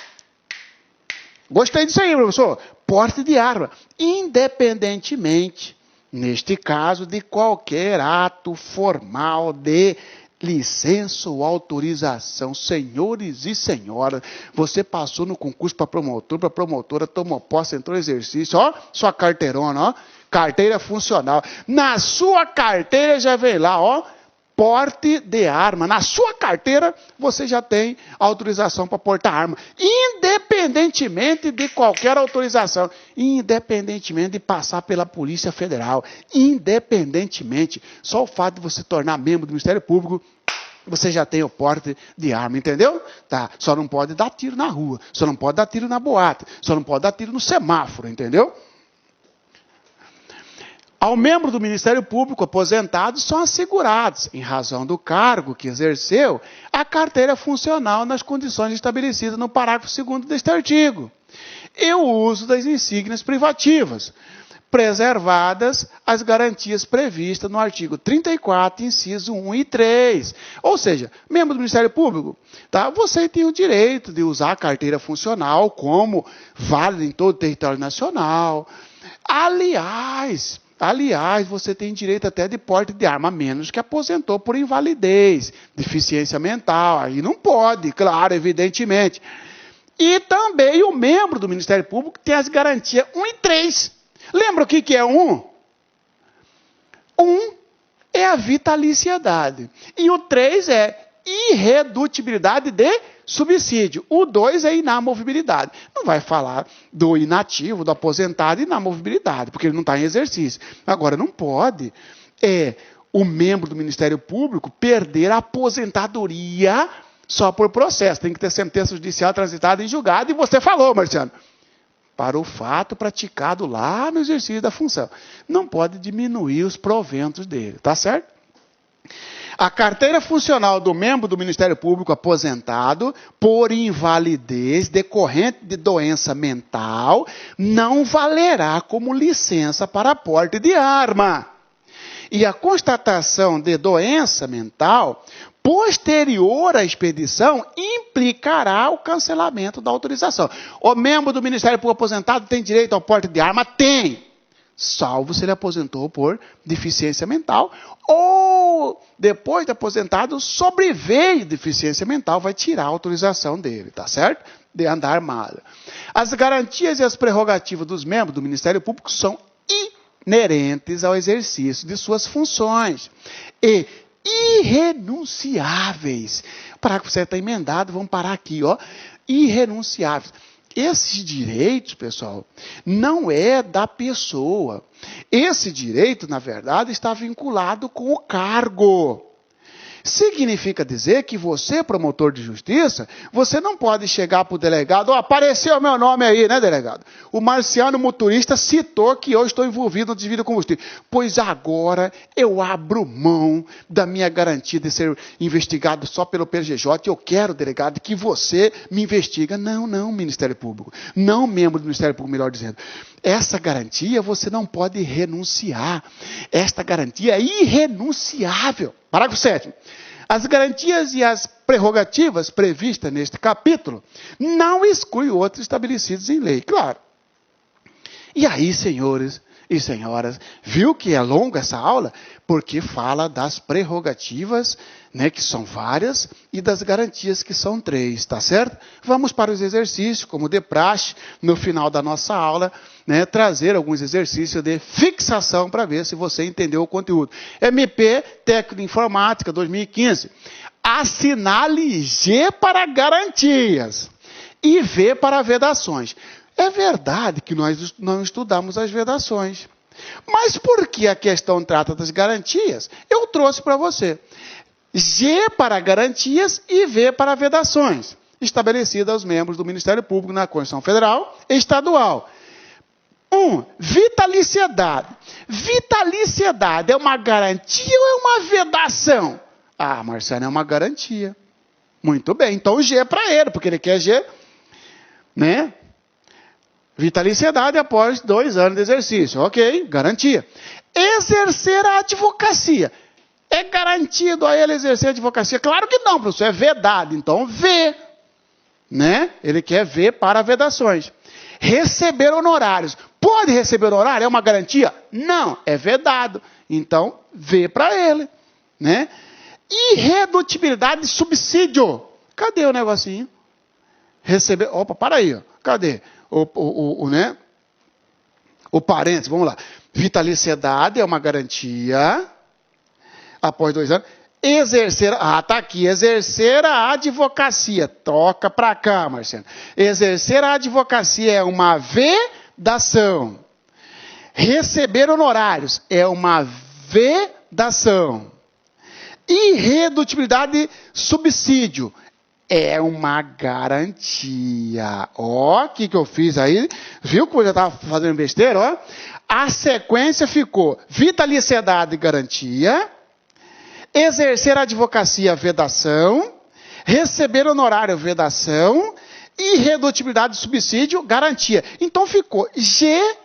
gostei disso aí, professor. Porte de arma, independentemente, neste caso, de qualquer ato formal de licença ou autorização. Senhores e senhoras, você passou no concurso para promotor, para promotora, tomou posse, entrou em exercício, ó, sua carteirona, ó, carteira funcional. Na sua carteira já vem lá, ó, porte de arma. Na sua carteira você já tem autorização para portar arma, independentemente de qualquer autorização, independentemente de passar pela Polícia Federal, independentemente, só o fato de você tornar membro do Ministério Público, você já tem o porte de arma, entendeu? Tá. Só não pode dar tiro na rua, só não pode dar tiro na boate, só não pode dar tiro no semáforo, entendeu? Ao membro do Ministério Público aposentados são assegurados, em razão do cargo que exerceu, a carteira funcional nas condições estabelecidas no parágrafo 2º deste artigo. E o uso das insígnias privativas, preservadas as garantias previstas no artigo 34, inciso 1 e 3. Ou seja, membro do Ministério Público, tá? Você tem o direito de usar a carteira funcional como válida em todo o território nacional. Aliás, você tem direito até de porte de arma, a menos que aposentou por invalidez, deficiência mental. Aí não pode, claro, evidentemente. E também o membro do Ministério Público tem as garantias 1 e 3. Lembra o que é 1? 1 é a vitaliciedade. E o 3 é irredutibilidade de subsídio. O 2 é inamovibilidade. Não vai falar do inativo, do aposentado e inamovibilidade, porque ele não está em exercício. Agora, não pode o membro do Ministério Público perder a aposentadoria só por processo. Tem que ter sentença judicial transitada em julgado. E você falou, Marciano, para o fato praticado lá no exercício da função. Não pode diminuir os proventos dele, tá certo? A carteira funcional do membro do Ministério Público aposentado por invalidez decorrente de doença mental não valerá como licença para porte de arma. E a constatação de doença mental posterior à expedição implicará o cancelamento da autorização. O membro do Ministério Público aposentado tem direito ao porte de arma? Tem. Salvo se ele aposentou por deficiência mental, ou depois de aposentado sobreveio deficiência mental, vai tirar a autorização dele, tá certo? De andar armado. As garantias e as prerrogativas dos membros do Ministério Público são inerentes ao exercício de suas funções e irrenunciáveis. O parágrafo 7 está emendado, vamos parar aqui, ó. Irrenunciáveis. Esses direitos, pessoal, não é da pessoa. Esse direito, na verdade, está vinculado com o cargo. Significa dizer que você, promotor de justiça, você não pode chegar para o delegado, ó, apareceu meu nome aí, né, delegado? O Marciano motorista citou que eu estou envolvido no desvio de combustível. Pois agora eu abro mão da minha garantia de ser investigado só pelo PGJ e eu quero, delegado, que você me investiga. Não, Ministério Público. Não, membro do Ministério Público, melhor dizendo. Essa garantia você não pode renunciar. Esta garantia é irrenunciável. Parágrafo 7º. As garantias e as prerrogativas previstas neste capítulo não excluem outros estabelecidos em lei. Claro. E aí, senhores e senhoras, viu que é longa essa aula? Porque fala das prerrogativas, né, que são várias, e das garantias, que são 3, tá certo? Vamos para os exercícios, como de praxe, no final da nossa aula, né, trazer alguns exercícios de fixação para ver se você entendeu o conteúdo. MP, Técnico de Informática, 2015. Assinale G para garantias e V para vedações. É verdade que nós não estudamos as vedações. Mas por que a questão trata das garantias? Eu trouxe para você. G para garantias e V para vedações, estabelecidas aos membros do Ministério Público na Constituição Federal e Estadual. 1. Vitaliciedade. Vitaliciedade é uma garantia ou é uma vedação? Ah, Marciano, é uma garantia. Muito bem, então o G é para ele, porque ele quer G, né? Vitaliciedade após 2 anos de exercício. Ok, garantia. Exercer a advocacia. É garantido a ele exercer a advocacia? Claro que não, professor, é vedado. Então, V. Né? Ele quer V para vedações. Receber honorários. Pode receber honorário? É uma garantia? Não, é vedado. Então, V para ele. Né? Irredutibilidade de subsídio. Cadê o negocinho? Receber. Opa, para aí. Ó. Cadê? Né? O parênteses, vamos lá. Vitaliciedade é uma garantia. Após 2 anos. Exercer. Tá aqui. Exercer a advocacia. Toca para cá, Marciano. Exercer a advocacia é uma vedação. Receber honorários é uma vedação. Irredutibilidade de subsídio é uma garantia. Ó, o que eu fiz aí? Viu como eu já estava fazendo besteira? Ó. A sequência ficou vitaliciedade, garantia. Exercer a advocacia, vedação. Receber honorário, vedação. Irredutibilidade de subsídio, garantia. Então ficou G,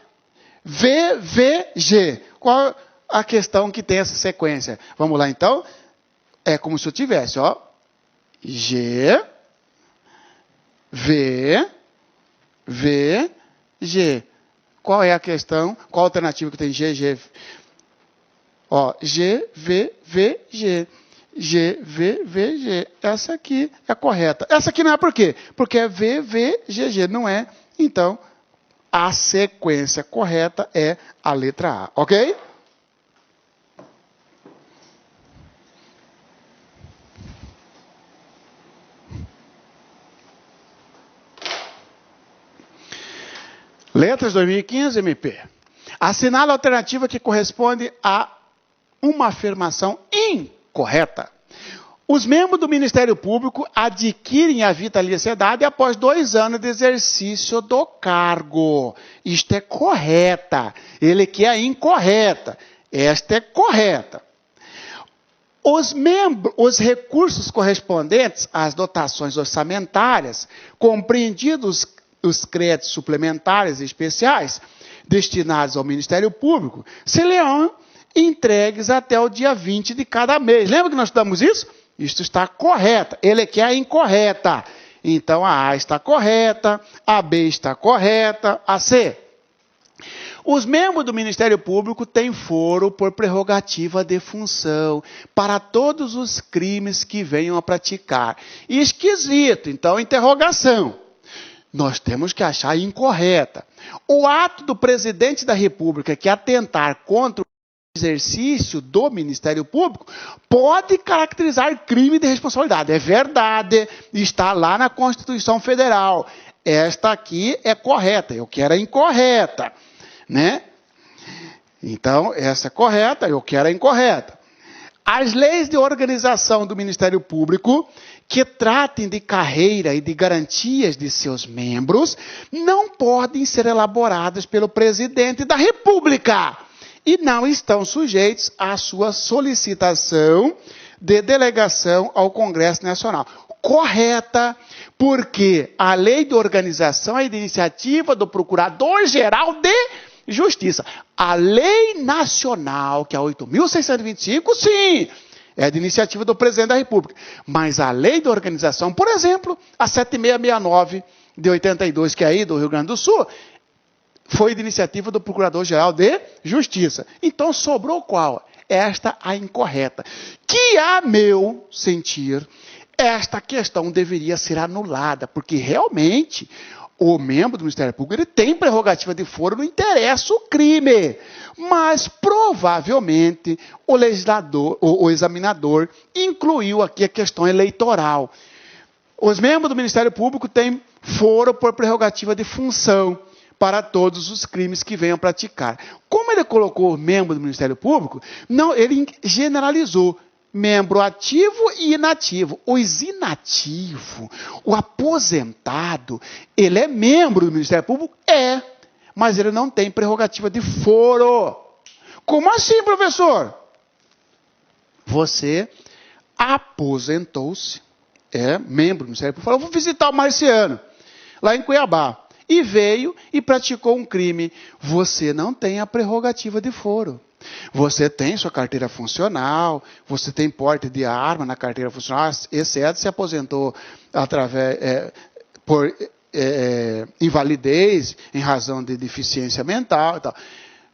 V, V, G. Qual a questão que tem essa sequência? Vamos lá, então. É como se eu tivesse, ó. G, V, V, G. Qual é a questão? Qual a alternativa que tem G, G? Ó, G, V, V, G. G, V, V, G. Essa aqui é correta. Essa aqui não é por quê? Porque é V, V, G, G. Não é. Então, a sequência correta é a letra A. Ok? Letras 2015, MP. Assinala a alternativa que corresponde a uma afirmação incorreta. Os membros do Ministério Público adquirem a vitaliciedade após 2 anos de exercício do cargo. Isto é correta. Ele quer a incorreta. Esta é correta. Os recursos correspondentes às dotações orçamentárias, compreendidos os créditos suplementares e especiais destinados ao Ministério Público, serão entregues até o dia 20 de cada mês. Lembra que nós estudamos isso? Isto está correta. Ele quer a incorreta. Então, a A está correta, a B está correta, a C. Os membros do Ministério Público têm foro por prerrogativa de função para todos os crimes que venham a praticar. Esquisito. Então, interrogação. Nós temos que achar incorreta. O ato do presidente da República que atentar contra o exercício do Ministério Público pode caracterizar crime de responsabilidade. É verdade, está lá na Constituição Federal. Esta aqui é correta, eu quero a incorreta, né? Então, essa é correta, eu quero a incorreta. As leis de organização do Ministério Público que tratem de carreira e de garantias de seus membros não podem ser elaboradas pelo presidente da República e não estão sujeitos à sua solicitação de delegação ao Congresso Nacional. Correta, porque a lei de organização é de iniciativa do Procurador-Geral de Justiça. A lei nacional, que é a 8.625, sim, é de iniciativa do presidente da República. Mas a lei de organização, por exemplo, a 7669 de 82, que é aí do Rio Grande do Sul, foi de iniciativa do Procurador-Geral de Justiça. Então, sobrou qual? Esta a incorreta. Que, a meu sentir, esta questão deveria ser anulada, porque realmente o membro do Ministério Público ele tem prerrogativa de foro, não interessa o crime. Mas, provavelmente, o legislador, o examinador, incluiu aqui a questão eleitoral. Os membros do Ministério Público têm foro por prerrogativa de função para todos os crimes que venham praticar. Como ele colocou membro do Ministério Público, não, ele generalizou membro ativo e inativo. Os inativos, o aposentado, ele é membro do Ministério Público? É, mas ele não tem prerrogativa de foro. Como assim, professor? Você aposentou-se, é membro do Ministério Público, falou, vou visitar o Marciano, lá em Cuiabá. E veio e praticou um crime. Você não tem a prerrogativa de foro. Você tem sua carteira funcional, você tem porte de arma na carteira funcional, exceto se aposentou por invalidez, em razão de deficiência mental e tal.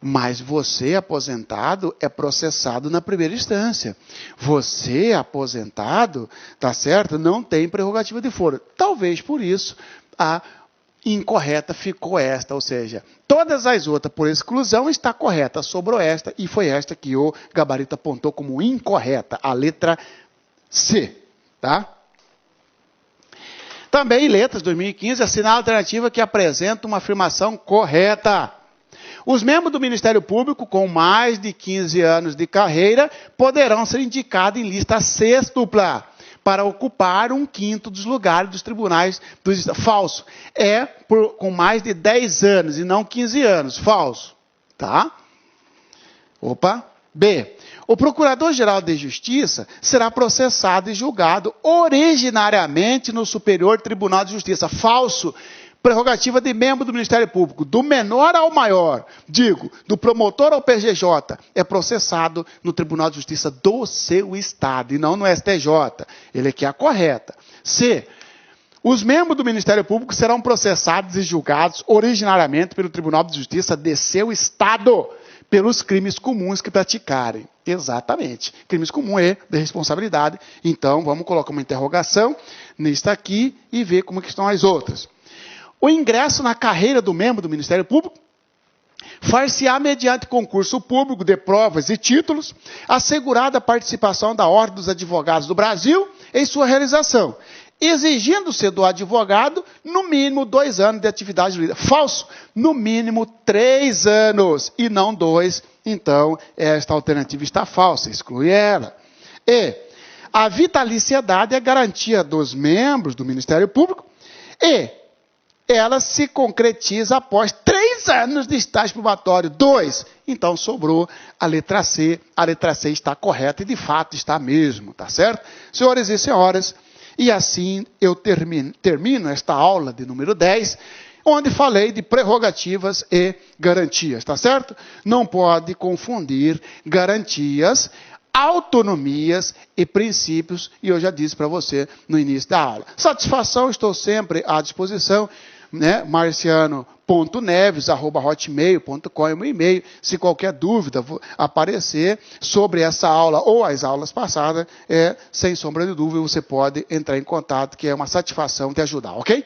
Mas você, aposentado, é processado na primeira instância. Você, aposentado, tá certo? Não tem prerrogativa de foro. Talvez por isso a incorreta ficou esta, ou seja, todas as outras por exclusão está correta, sobrou esta e foi esta que o gabarito apontou como incorreta, a letra C, tá? Também em letras 2015, assinala a alternativa que apresenta uma afirmação correta. Os membros do Ministério Público com mais de 15 anos de carreira poderão ser indicados em lista sextupla para ocupar 1/5 dos lugares dos tribunais dos estados. Falso. Com mais de 10 anos e não 15 anos. Falso. Tá? Opa. B. O Procurador-Geral de Justiça será processado e julgado originariamente no Superior Tribunal de Justiça. Falso. Prerrogativa de membro do Ministério Público, do menor ao maior, digo, do promotor ao PGJ, é processado no Tribunal de Justiça do seu estado, e não no STJ. Ele aqui é a correta. C. Os membros do Ministério Público serão processados e julgados originariamente pelo Tribunal de Justiça de seu estado, pelos crimes comuns que praticarem. Exatamente. Crimes comuns é de responsabilidade. Então, vamos colocar uma interrogação nisto aqui e ver como que estão as outras. O ingresso na carreira do membro do Ministério Público far-se-á mediante concurso público de provas e títulos, assegurada a participação da Ordem dos Advogados do Brasil em sua realização, exigindo-se do advogado, no mínimo 2 anos de atividade jurídica. Falso, no mínimo 3 anos e não 2. Então, esta alternativa está falsa, exclui ela. E a vitaliciedade é garantia dos membros do Ministério Público e ela se concretiza após 3 anos de estágio probatório. 2. Então, sobrou a letra C. A letra C está correta e, de fato, está mesmo. Tá certo? Senhores e senhoras, e assim eu termino esta aula de número 10, onde falei de prerrogativas e garantias. Tá certo? Não pode confundir garantias, autonomias e princípios, e eu já disse para você no início da aula. Satisfação, estou sempre à disposição, né? marciano.neves@hotmail.com é o meu e-mail. Se qualquer dúvida aparecer sobre essa aula ou as aulas passadas, sem sombra de dúvida, você pode entrar em contato, que é uma satisfação te ajudar, ok?